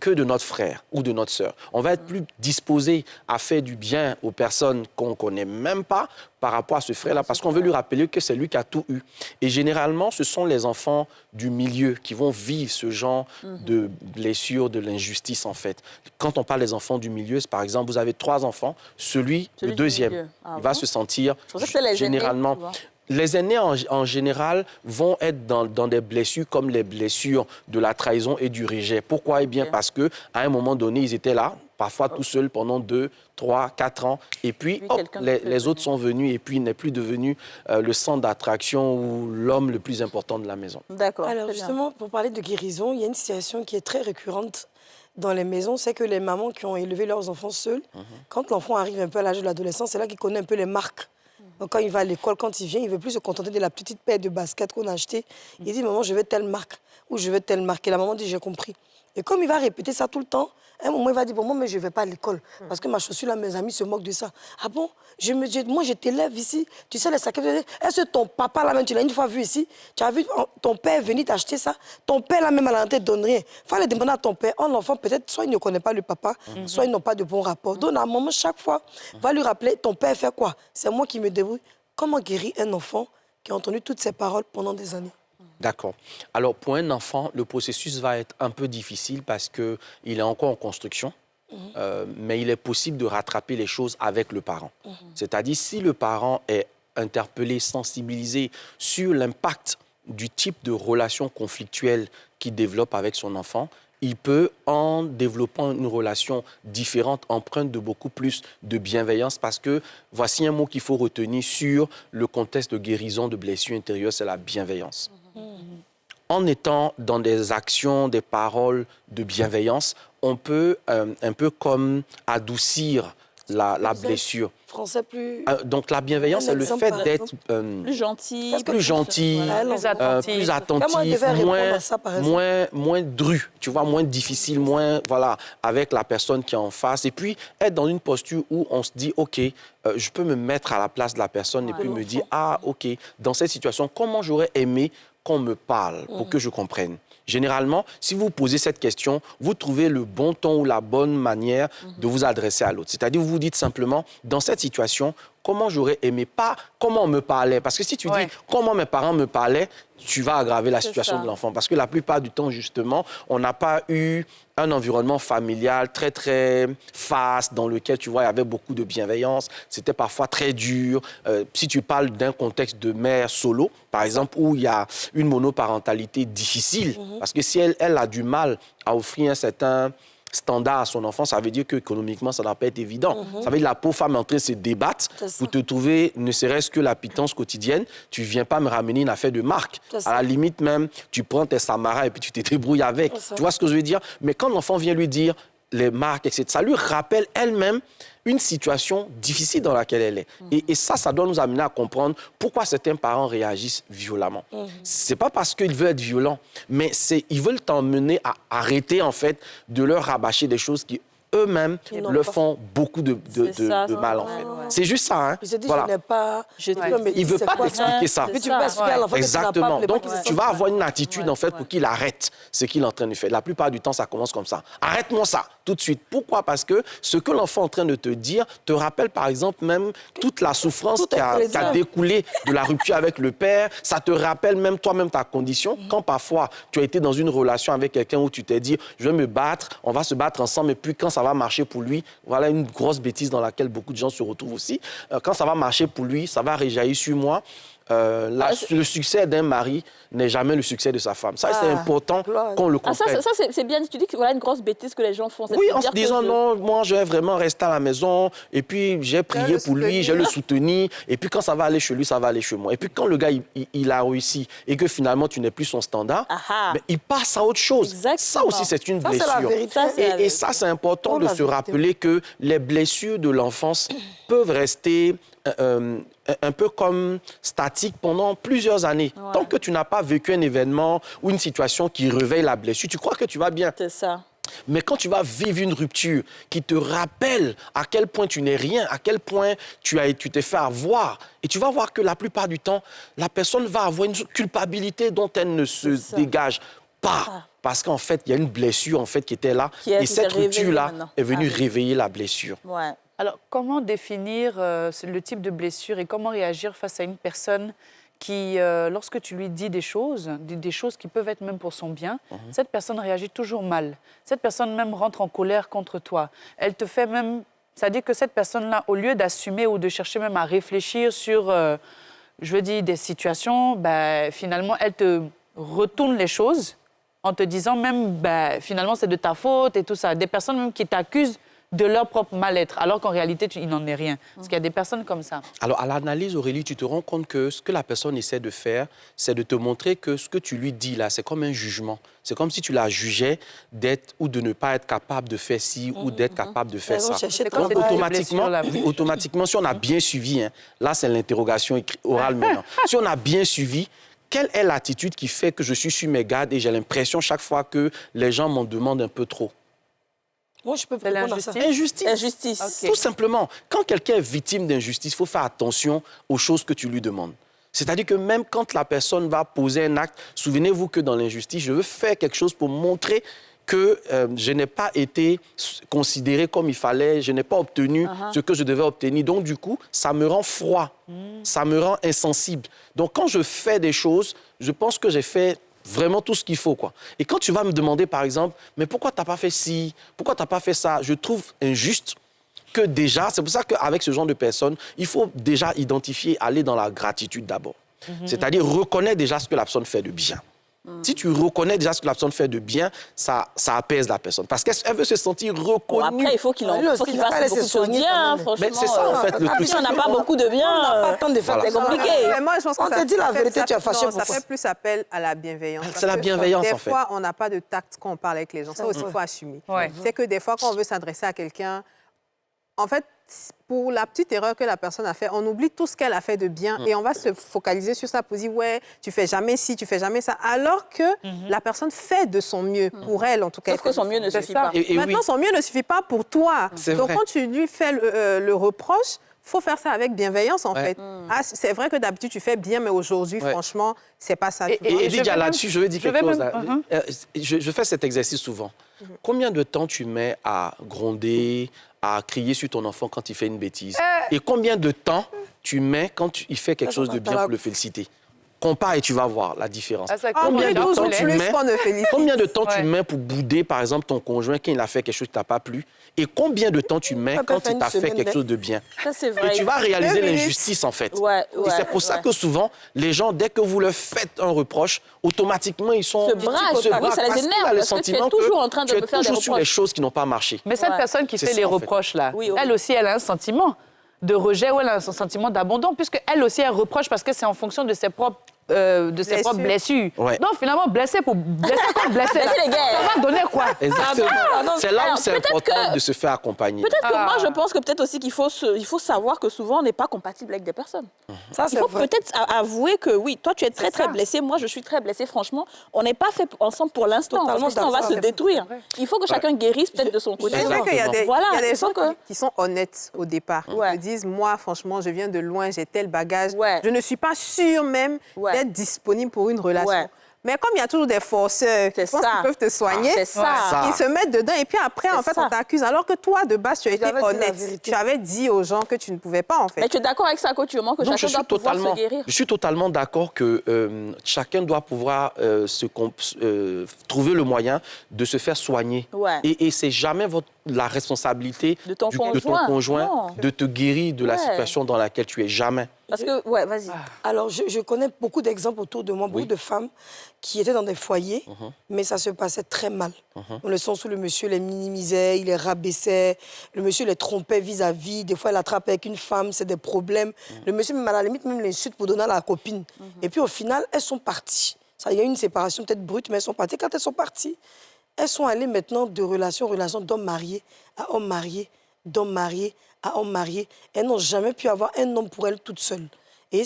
Speaker 6: que de notre frère ou de notre sœur. On va être plus disposé à faire du bien aux personnes qu'on ne connaît même pas par rapport à ce frère-là, parce qu'on veut lui rappeler que c'est lui qui a tout eu. Et généralement, ce sont les enfants du milieu qui vont vivre ce genre de blessure, de l'injustice, en fait. Quand on parle des enfants du milieu, c'est par exemple, vous avez 3 enfants, le deuxième, il va se sentir généralement... Les aînés, en général, vont être dans des blessures comme les blessures de la trahison et du rejet. Pourquoi? Eh bien, parce qu'à un moment donné, ils étaient là, parfois tout seuls pendant 2, 3, 4 ans. Et puis, hop, les autres sont venus et puis il n'est plus devenu le centre d'attraction ou l'homme le plus important de la maison.
Speaker 1: D'accord.
Speaker 5: Alors, justement, pour parler de guérison, il y a une situation qui est très récurrente dans les maisons, c'est que les mamans qui ont élevé leurs enfants seuls, quand l'enfant arrive un peu à l'âge de l'adolescence, c'est là qu'il connaît un peu les marques. Donc, quand il va à l'école, quand il vient, il ne veut plus se contenter de la petite paire de baskets qu'on a achetée. Il dit, maman, je veux telle marque ou je veux telle marque. Et la maman dit, j'ai compris. Et comme il va répéter ça tout le temps, à un moment, il va dire, bon, moi, mais je ne vais pas à l'école. Parce que ma chaussure, là, mes amis se moquent de ça. Ah bon? Moi, je t'élève ici. Tu sais, les sacs. Est-ce que ton papa, là, même, tu l'as une fois vu ici? Tu as vu ton père venir t'acheter ça? Ton père, là, même, à la rentrée, ne donne rien. Il fallait demander à ton père. L'enfant, peut-être, soit il ne connaît pas le papa, soit ils n'ont pas de bon rapport. Donc, à un moment, chaque fois, va lui rappeler, ton père fait quoi? C'est moi qui me débrouille. Comment guérir un enfant qui a entendu toutes ces paroles pendant des années?
Speaker 6: D'accord. Alors, pour un enfant, le processus va être un peu difficile parce qu'il est encore en construction, mais il est possible de rattraper les choses avec le parent. C'est-à-dire, si le parent est interpellé, sensibilisé sur l'impact du type de relation conflictuelle qu'il développe avec son enfant, il peut, en développant une relation différente, empreinte de beaucoup plus de bienveillance, parce que voici un mot qu'il faut retenir sur le contexte de guérison de blessures intérieures, c'est la bienveillance. En étant dans des actions, des paroles de bienveillance, on peut un peu comme adoucir la blessure.
Speaker 5: Français plus...
Speaker 6: Donc la bienveillance, c'est le fait d'être
Speaker 1: plus gentil,
Speaker 6: plus attentif, moins dru, tu vois, moins difficile, moins, voilà, avec la personne qui est en face. Et puis, être dans une posture où on se dit, OK, je peux me mettre à la place de la personne et puis me dire, ah, OK, dans cette situation, comment j'aurais aimé qu'on me parle pour que je comprenne. Généralement, si vous posez cette question, vous trouvez le bon ton ou la bonne manière de vous adresser à l'autre. C'est-à-dire, vous vous dites simplement, dans cette situation, comment j'aurais aimé, pas comment on me parlait. Parce que si tu dis comment mes parents me parlaient, tu vas aggraver la situation de l'enfant. Parce que la plupart du temps, justement, on n'a pas eu un environnement familial très, très fast, dans lequel, tu vois, il y avait beaucoup de bienveillance. C'était parfois très dur. Si tu parles d'un contexte de mère solo, par exemple, où il y a une monoparentalité difficile, parce que si elle a du mal à offrir un certain standard à son enfant, ça veut dire qu'économiquement, ça ne va pas être évident. Ça veut dire que la pauvre femme est en train de se débattre pour te trouver, ne serait-ce que la pitance quotidienne. Tu ne viens pas me ramener une affaire de marque. À la limite même, tu prends tes samaras et puis tu te débrouilles avec. Tu vois ce que je veux dire? Mais quand l'enfant vient lui dire les marques, etc., ça lui rappelle elle-même une situation difficile dans laquelle elle est. Et ça doit nous amener à comprendre pourquoi certains parents réagissent violemment. C'est pas parce qu'ils veulent être violents, mais ils veulent t'emmener à arrêter, en fait, de leur rabâcher des choses qui, eux-mêmes, leur font beaucoup de mal, en fait. C'est juste ça, hein?
Speaker 5: Il se dit, je n'ai pas...
Speaker 6: Il ne veut pas t'expliquer ça.
Speaker 5: Mais tu peux expliquer à l'enfant que tu n'as pas...
Speaker 6: Exactement. Donc, tu vas avoir une attitude, en fait, pour qu'il arrête ce qu'il est en train de faire. La plupart du temps, ça commence comme ça. Arrête-moi ça, tout de suite. Pourquoi? Parce que ce que l'enfant est en train de te dire te rappelle, par exemple, même toute la souffrance qui a découlé de la rupture avec le père. Ça te rappelle même toi-même ta condition. Quand parfois, tu as été dans une relation avec quelqu'un où tu t'es dit, je vais me battre, on va se battre ensemble, et puis quand ça va marcher pour lui, voilà une grosse bêtise dans laquelle beaucoup de gens se retrouvent aussi. Quand ça va marcher pour lui, ça va réjaillir sur moi. Le succès d'un mari n'est jamais le succès de sa femme. Ça, c'est important qu'on le comprenne.
Speaker 1: Ça c'est bien. Tu dis que voilà une grosse bêtise que les gens font.
Speaker 6: Oui, en se disant non, moi, je vais vraiment rester à la maison. Et puis, j'ai prié pour lui, je le soutenir. Et puis, quand ça va aller chez lui, ça va aller chez moi. Et puis, quand le gars, il a réussi et que finalement, tu n'es plus son standard, mais il passe à autre chose.
Speaker 1: Exactement.
Speaker 6: Ça aussi, c'est une blessure.
Speaker 5: C'est la vérité.
Speaker 6: Et ça, c'est important de se rappeler que les blessures de l'enfance peuvent rester un peu comme statique pendant plusieurs années. Tant que tu n'as pas vécu un événement ou une situation qui réveille la blessure, tu crois que tu vas bien.
Speaker 1: C'est ça.
Speaker 6: Mais quand tu vas vivre une rupture qui te rappelle à quel point tu n'es rien, à quel point tu t'es fait avoir, et tu vas voir que la plupart du temps, la personne va avoir une culpabilité dont elle ne se dégage pas. Parce qu'en fait, il y a une blessure en fait, qui était là. Et cette rupture-là est venue réveiller la blessure.
Speaker 1: Ouais.
Speaker 4: Alors, comment définir le type de blessure et comment réagir face à une personne qui, lorsque tu lui dis des choses qui peuvent être même pour son bien, cette personne réagit toujours mal. Cette personne même rentre en colère contre toi. Elle te fait même... C'est-à-dire que cette personne-là, au lieu d'assumer ou de chercher même à réfléchir sur je veux dire, des situations, finalement, elles te retournent les choses en te disant même, finalement, c'est de ta faute et tout ça. Des personnes même qui t'accusent de leur propre mal-être, alors qu'en réalité, il n'en est rien. Parce qu'il y a des personnes comme ça.
Speaker 6: Alors, à l'analyse, Aurélie, tu te rends compte que ce que la personne essaie de faire, c'est de te montrer que ce que tu lui dis là, c'est comme un jugement. C'est comme si tu la jugeais d'être ou de ne pas être capable de faire ci ou d'être capable de faire ça. Donc, automatiquement, si on a bien suivi, hein, là, c'est l'interrogation orale maintenant. Si on a bien suivi, quelle est l'attitude qui fait que je suis sur mes gardes et j'ai l'impression chaque fois que les gens m'en demandent un peu trop?
Speaker 5: Moi, je peux pas répondre à ça.
Speaker 6: Injustice.
Speaker 1: Injustice.
Speaker 4: Okay.
Speaker 6: Tout simplement. Quand quelqu'un est victime d'injustice, il faut faire attention aux choses que tu lui demandes. C'est-à-dire que même quand la personne va poser un acte, souvenez-vous que dans l'injustice, je veux faire quelque chose pour montrer que je n'ai pas été considéré comme il fallait, je n'ai pas obtenu ce que je devais obtenir. Donc, du coup, ça me rend froid, ça me rend insensible. Donc, quand je fais des choses, je pense que j'ai fait vraiment tout ce qu'il faut, quoi. Et quand tu vas me demander, par exemple, mais pourquoi tu n'as pas fait ci, pourquoi tu n'as pas fait ça, je trouve injuste que déjà, c'est pour ça qu'avec ce genre de personnes, il faut déjà identifier, aller dans la gratitude d'abord. C'est-à-dire reconnaître déjà ce que la personne fait de bien. Si tu reconnais déjà ce que la personne fait de bien, ça apaise la personne. Parce qu'elle veut se sentir reconnue.
Speaker 1: Bon, après, il faut qu'il fasse beaucoup de choses bien, franchement.
Speaker 6: Mais c'est ça, en fait, le truc.
Speaker 1: Si on n'a pas beaucoup de bien,
Speaker 5: On n'a pas le temps de faire
Speaker 1: c'est compliqué.
Speaker 3: Mais moi, je pense que
Speaker 5: on te dit la vérité, tu as fâché pour
Speaker 3: ça
Speaker 5: ça.
Speaker 3: fait plus appel à la bienveillance.
Speaker 6: C'est la bienveillance, en fait.
Speaker 3: Des fois, on n'a pas de tact quand on parle avec les gens. Ça aussi, il faut assumer.
Speaker 4: Ouais.
Speaker 3: C'est que des fois, quand on veut s'adresser à quelqu'un, en fait, pour la petite erreur que la personne a fait, on oublie tout ce qu'elle a fait de bien et on va se focaliser sur ça pour dire, ouais, tu fais jamais ci, tu fais jamais ça, alors que la personne fait de son mieux, pour elle en tout cas.
Speaker 1: Sauf que son mieux ne suffit pas.
Speaker 6: Et
Speaker 3: Maintenant,
Speaker 6: oui.
Speaker 3: son mieux ne suffit pas pour toi.
Speaker 6: C'est
Speaker 3: Donc,
Speaker 6: vrai.
Speaker 3: quand tu lui fais le reproche, il faut faire ça avec bienveillance, en
Speaker 6: Ouais.
Speaker 3: fait. Ah, c'est vrai que d'habitude, tu fais bien, mais aujourd'hui, franchement, c'est pas ça.
Speaker 4: Et-
Speaker 3: tu vois.
Speaker 6: Et Lydia, là-dessus, je veux dire quelque chose.
Speaker 4: même-
Speaker 6: Je fais cet exercice souvent. Combien de temps tu mets à gronder, à crier sur ton enfant quand il fait une bêtise? Et combien de temps tu mets quand il fait quelque chose de bien pour le féliciter? Compare et tu vas voir la différence.
Speaker 4: Ah, ça
Speaker 3: Ah,
Speaker 6: Combien
Speaker 3: mais
Speaker 6: de
Speaker 3: 12
Speaker 6: temps
Speaker 3: ou
Speaker 6: tu
Speaker 3: plus
Speaker 6: mets
Speaker 3: qu'on ne félicite.
Speaker 6: Combien de temps tu
Speaker 4: Ouais.
Speaker 6: mets pour bouder, par exemple, ton conjoint quand il a fait quelque chose qui t'a pas plu? Et combien de temps tu mets
Speaker 5: Ça peut
Speaker 6: quand
Speaker 5: faire
Speaker 6: il t'a
Speaker 5: une
Speaker 6: fait
Speaker 5: semaine,
Speaker 6: quelque
Speaker 5: mais-
Speaker 6: chose de bien?
Speaker 1: Ça, c'est
Speaker 6: Et
Speaker 1: vrai.
Speaker 6: tu vas réaliser
Speaker 3: 2 minutes.
Speaker 6: l'injustice, en fait.
Speaker 1: Ouais,
Speaker 6: Et c'est pour ça que souvent, les gens, dès que vous leur faites un reproche, automatiquement, ils sont...
Speaker 1: Se braquent.
Speaker 6: se
Speaker 1: Oui,
Speaker 6: braquent
Speaker 1: ça les
Speaker 6: parce qu'il y a
Speaker 1: énerve,
Speaker 6: le
Speaker 1: parce que tu es
Speaker 6: sentiment
Speaker 1: toujours en train de
Speaker 6: tu es
Speaker 1: me faire des
Speaker 6: toujours sur les
Speaker 1: reproches.
Speaker 6: choses qui n'ont pas marché.
Speaker 4: Mais cette
Speaker 1: Ouais.
Speaker 4: personne qui
Speaker 6: C'est
Speaker 4: fait
Speaker 6: ça,
Speaker 4: les
Speaker 6: en fait.
Speaker 4: reproches-là,
Speaker 1: Oui, oui.
Speaker 4: elle aussi, elle a un sentiment de rejet ou elle a un sentiment d'abandon, puisque elle aussi, elle reproche parce que c'est en fonction de ses propres blessures.
Speaker 6: Ouais.
Speaker 4: Donc, finalement, blessé contre blessé,
Speaker 1: Blessé les gars.
Speaker 4: ça va donner quoi?
Speaker 6: Exactement.
Speaker 1: donc,
Speaker 6: C'est là où
Speaker 1: alors,
Speaker 6: c'est
Speaker 1: peut-être
Speaker 6: important
Speaker 1: que-
Speaker 6: de se faire accompagner.
Speaker 1: Peut-être que
Speaker 4: Ah.
Speaker 1: moi, je pense que peut-être aussi qu'il faut, il faut savoir que souvent, on n'est pas compatible avec des personnes.
Speaker 5: Ça,
Speaker 1: Il
Speaker 5: c'est
Speaker 1: faut
Speaker 5: vrai.
Speaker 1: peut-être avouer que oui, toi, tu es très, très
Speaker 4: ça.
Speaker 1: blessé. Moi, je suis très blessée. Franchement, on n'est pas fait ensemble pour l'instant. Parce
Speaker 5: Totalement
Speaker 1: que sinon, on va
Speaker 5: d'accord
Speaker 1: se
Speaker 5: avec ça.
Speaker 1: détruire. Il faut que chacun guérisse peut-être de son côté.
Speaker 3: C'est vrai qu'il y a des,
Speaker 1: Voilà,
Speaker 3: il y a des
Speaker 1: il faut
Speaker 3: gens
Speaker 1: que-
Speaker 3: qui sont honnêtes au départ. Ils
Speaker 1: Ouais.
Speaker 3: te disent, moi, franchement, je viens de loin, j'ai tel bagage.
Speaker 1: Ouais.
Speaker 3: Je ne suis pas sûre même
Speaker 1: Ouais.
Speaker 3: d'être disponible pour une relation.
Speaker 1: Ouais.
Speaker 3: Mais comme il y a toujours des forceurs
Speaker 1: C'est
Speaker 3: qui pensent
Speaker 1: ça.
Speaker 3: qu'ils peuvent te soigner,
Speaker 1: C'est ça.
Speaker 6: Ça.
Speaker 3: ils se mettent dedans et puis après,
Speaker 1: C'est
Speaker 3: en fait,
Speaker 1: ça.
Speaker 3: on t'accuse. Alors que toi, de base, tu as été
Speaker 5: avais dit la
Speaker 3: honnête.
Speaker 5: vérité.
Speaker 3: Tu avais dit aux gens que tu ne pouvais pas, en fait.
Speaker 1: Mais tu es d'accord avec ça, Coach, du moment que
Speaker 6: Non,
Speaker 1: chacun doit pouvoir se guérir.
Speaker 6: je suis totalement d'accord que chacun doit pouvoir trouver le moyen de se faire soigner.
Speaker 1: Ouais.
Speaker 6: Et c'est jamais la responsabilité
Speaker 1: De ton
Speaker 6: de
Speaker 1: conjoint.
Speaker 6: ton conjoint
Speaker 1: Non.
Speaker 6: de te guérir de la
Speaker 1: Ouais.
Speaker 6: situation dans laquelle tu es. Jamais.
Speaker 1: Parce que, ouais, vas-y.
Speaker 5: Alors, je connais beaucoup d'exemples autour de moi, beaucoup de femmes qui étaient dans des foyers, mais ça se passait très mal. Dans le sens où le monsieur les minimisait, il les rabaissait, le monsieur les trompait vis-à-vis, des fois il attrapait avec une femme, c'est des problèmes. Le monsieur, même à la limite, même l'insulte pour donner à la copine. Et puis au final, elles sont parties. Ça, il y a eu une séparation peut-être brute, mais elles sont parties. Quand elles sont parties, elles sont allées maintenant de relation en relation d'homme marié à homme marié, d'homme marié à homme marié. Elles n'ont jamais pu avoir un homme pour elles toutes seules. Et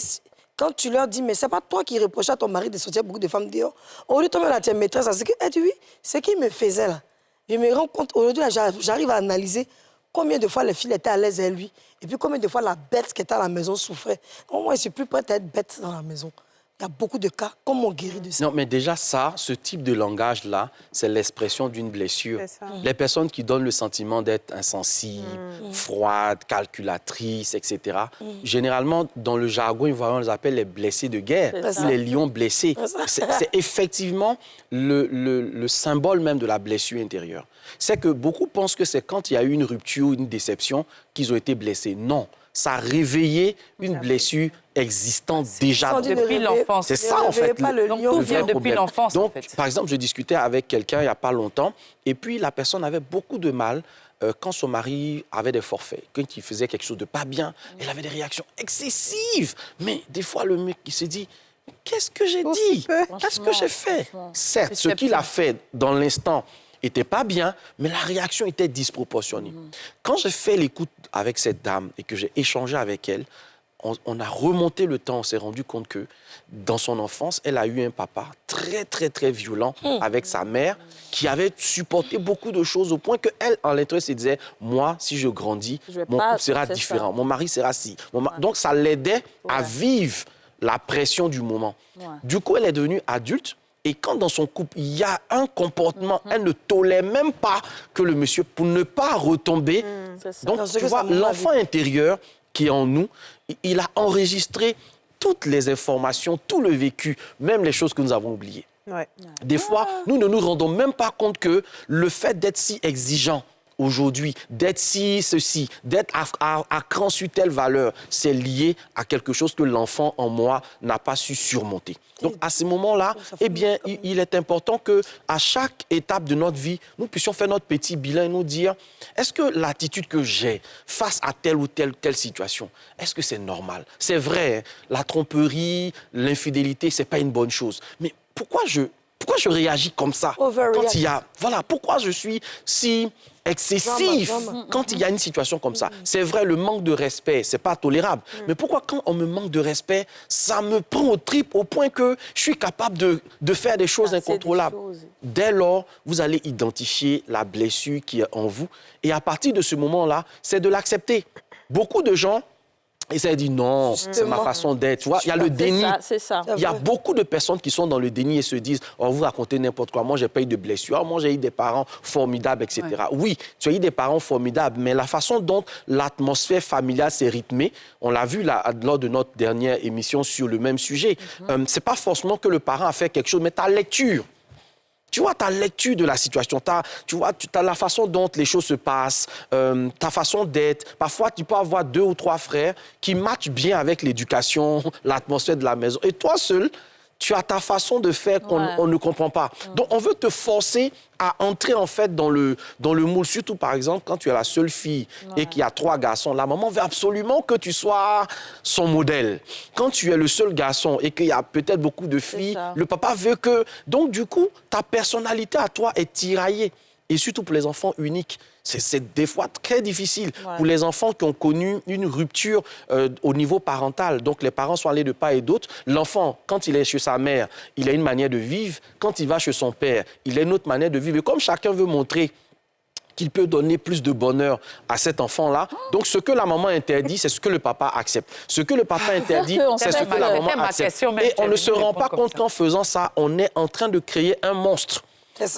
Speaker 5: quand tu leur dis, mais c'est pas toi qui reprochais à ton mari de sortir beaucoup de femmes dehors, aujourd'hui, toi-même, là, tu es maîtresse, c'est que, oui, c'est qu'il me faisait là. Je me rends compte, aujourd'hui, là, j'arrive à analyser combien de fois les filles étaient à l'aise avec lui, et puis combien de fois la bête qui était à la maison souffrait. Donc, moi, je suis plus prête à être bête dans la maison. Il y a beaucoup de cas, comment on guérit de ça.
Speaker 6: Non, mais déjà, ça, ce type de langage-là, c'est l'expression d'une blessure.
Speaker 3: C'est ça.
Speaker 6: Les personnes qui donnent le sentiment d'être insensibles, froides, calculatrices, etc., généralement, dans le jargon ivoirien, on les appelle les blessés de guerre,
Speaker 1: C'est ça.
Speaker 6: ou les lions blessés. C'est effectivement le symbole même de la blessure intérieure. C'est que beaucoup pensent que c'est quand il y a eu une rupture, une déception, qu'ils ont été blessés. Non, ça a réveillé une blessure existant déjà.
Speaker 5: Sans dire
Speaker 4: Depuis
Speaker 5: ne réveillez-
Speaker 4: l'enfance.
Speaker 6: C'est
Speaker 5: ne
Speaker 6: ça, en
Speaker 5: réveillez
Speaker 6: fait,
Speaker 5: pas le
Speaker 4: donc,
Speaker 5: lion.
Speaker 4: tout
Speaker 6: le
Speaker 4: vient
Speaker 6: vrai
Speaker 4: depuis
Speaker 6: problème.
Speaker 4: l'enfance, en
Speaker 6: Donc,
Speaker 4: fait.
Speaker 6: par exemple, je discutais avec quelqu'un il n'y a pas longtemps, et puis la personne avait beaucoup de mal quand son mari avait des forfaits, quand il faisait quelque chose de pas bien, elle avait des réactions excessives. Mais des fois, le mec, il se dit, qu'est-ce que j'ai dit? Qu'est-ce que j'ai fait?
Speaker 1: Franchement.
Speaker 6: Certes, ce qu'il a fait dans l'instant n'était pas bien, mais la réaction était disproportionnée. Quand j'ai fait l'écoute avec cette dame et que j'ai échangé avec elle, on a remonté le temps, on s'est rendu compte que dans son enfance, elle a eu un papa très, très, très violent avec sa mère qui avait supporté beaucoup de choses au point qu'elle, en l'intérieur, se disait, moi, si je grandis,
Speaker 1: Je vais
Speaker 6: mon
Speaker 1: pas
Speaker 6: couple sera
Speaker 1: accepter
Speaker 6: différent,
Speaker 1: ça.
Speaker 6: mon mari sera ci. Donc, ça l'aidait à
Speaker 1: Ouais.
Speaker 6: vivre la pression du moment.
Speaker 1: Ouais.
Speaker 6: Du coup, elle est devenue adulte. Et quand dans son couple, il y a un comportement, elle ne tolère même pas que le monsieur, pour ne pas retomber.
Speaker 1: C'est ça.
Speaker 6: Donc,
Speaker 5: Dans ce
Speaker 6: tu
Speaker 5: que
Speaker 6: vois,
Speaker 5: sa maman a
Speaker 6: l'enfant intérieur qui est en nous, il a enregistré toutes les informations, tout le vécu, même les choses que nous avons oubliées.
Speaker 3: Ouais.
Speaker 6: Des fois, nous ne nous rendons même pas compte que le fait d'être si exigeant aujourd'hui, d'être si ceci, d'être à cran sur telle valeur, c'est lié à quelque chose que l'enfant en moi n'a pas su surmonter. Donc, à ce moment-là, eh bien, il est important qu'à chaque étape de notre vie, nous puissions faire notre petit bilan et nous dire, est-ce que l'attitude que j'ai face à telle ou telle situation, est-ce que c'est normal? C'est vrai, hein, la tromperie, l'infidélité, c'est pas une bonne chose. Mais pourquoi je réagis comme ça
Speaker 5: Overreact.
Speaker 6: quand il y a... Voilà, pourquoi je suis si excessif
Speaker 5: Drama.
Speaker 6: quand il y a une situation comme ça? C'est vrai, le manque de respect, c'est pas tolérable. Mais pourquoi quand on me manque de respect, ça me prend aux tripes au point que je suis capable de faire des choses
Speaker 1: Casser des
Speaker 6: incontrôlables?
Speaker 1: choses.
Speaker 6: Dès lors, vous allez identifier la blessure qui est en vous. Et à partir de ce moment-là, c'est de l'accepter. Beaucoup de gens essaient de dire non, c'est ma façon d'être. Tu vois, il y a le déni.
Speaker 1: C'est ça.
Speaker 6: Il y a beaucoup de personnes qui sont dans le déni et se disent « Oh, vous racontez n'importe quoi. Moi, j'ai pas eu de blessure. Moi, j'ai eu des parents formidables, etc. Oui, tu as eu des parents formidables, mais la façon dont l'atmosphère familiale s'est rythmée, on l'a vu là, lors de notre dernière émission sur le même sujet, c'est pas forcément que le parent a fait quelque chose, mais ta lecture. Tu vois, ta lecture de la situation, tu as la façon dont les choses se passent, ta façon d'être. Parfois, tu peux avoir 2 ou 3 frères qui matchent bien avec l'éducation, l'atmosphère de la maison. Et toi seul, tu as ta façon de faire qu'on ne comprend pas. Donc, on veut te forcer à entrer, en fait, dans le moule. Surtout, par exemple, quand tu es la seule fille et qu'il y a 3 garçons, la maman veut absolument que tu sois son modèle. Quand tu es le seul garçon et qu'il y a peut-être beaucoup de filles,
Speaker 1: ça.
Speaker 6: le papa veut que... Donc, du coup, ta personnalité à toi est tiraillée. Et surtout pour les enfants uniques, c'est des fois très difficile.
Speaker 1: Ouais.
Speaker 6: Pour les enfants qui ont connu une rupture au niveau parental, donc les parents sont allés de part et d'autre, l'enfant, quand il est chez sa mère, il a une manière de vivre. Quand il va chez son père, il a une autre manière de vivre. Et comme chacun veut montrer qu'il peut donner plus de bonheur à cet enfant-là. Donc, ce que la maman interdit, c'est ce que le papa accepte. Ce que le papa interdit, c'est ce que la maman accepte. Et on ne se rend pas compte qu'en faisant ça, on est en train de créer un monstre.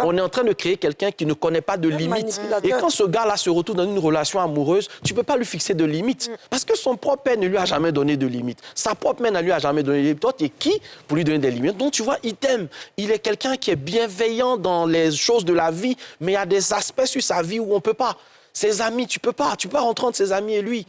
Speaker 6: On est en train de créer quelqu'un qui ne connaît pas de limites. Et quand ce gars-là se retrouve dans une relation amoureuse, tu ne peux pas lui fixer de limites. Parce que son propre père ne lui a jamais donné de limites. Sa propre mère ne lui a jamais donné de limites. Toi, tu es qui pour lui donner des limites? Donc, tu vois, il t'aime. Il est quelqu'un qui est bienveillant dans les choses de la vie, mais il y a des aspects sur sa vie où on ne peut pas. Ses amis, tu peux pas rentrer entre ses amis et lui.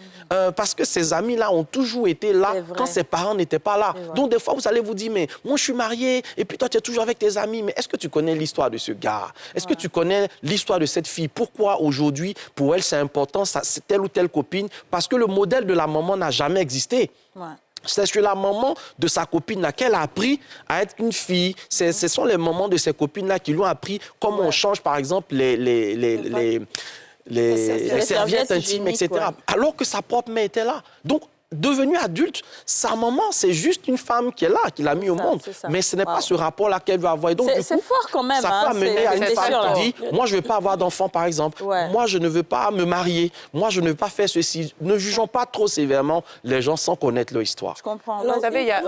Speaker 6: Parce que ses amis-là ont toujours été là quand ses parents n'étaient pas là. Donc, des fois, vous allez vous dire, mais moi, je suis marié, et puis toi, tu es toujours avec tes amis. Mais est-ce que tu connais l'histoire de ce gars? Est-ce que tu connais l'histoire de cette fille? Pourquoi aujourd'hui, pour elle, c'est important, c'est telle ou telle copine? Parce que le modèle de la maman n'a jamais existé.
Speaker 1: Ouais.
Speaker 6: C'est sur la maman de sa copine-là qu'elle a appris à être une fille. Ce sont les mamans de ces copines-là qui lui ont appris comment on change, par exemple, les serviettes intimes,
Speaker 1: hygiéniques,
Speaker 6: etc.
Speaker 1: ouais.
Speaker 6: Alors que sa propre mère était là. Donc, devenue adulte, sa maman, c'est juste une femme qui est là, qui l'a mis au monde.
Speaker 1: c'est ça.
Speaker 6: Mais ce n'est pas ce rapport-là qu'elle veut avoir. Et donc, du coup,
Speaker 1: C'est fort quand même.
Speaker 6: ça
Speaker 1: hein,
Speaker 6: peut amener à une
Speaker 1: c'est
Speaker 6: femme
Speaker 1: sûr,
Speaker 6: qui dit, moi, je ne veux pas avoir d'enfant, par exemple.
Speaker 1: Ouais.
Speaker 6: Moi, je ne veux pas me marier. Moi, je ne veux pas faire ceci. Ne jugeons pas trop sévèrement les gens sans connaître leur histoire.
Speaker 1: Je comprends.
Speaker 5: Alors,
Speaker 4: Vous savez, il y a...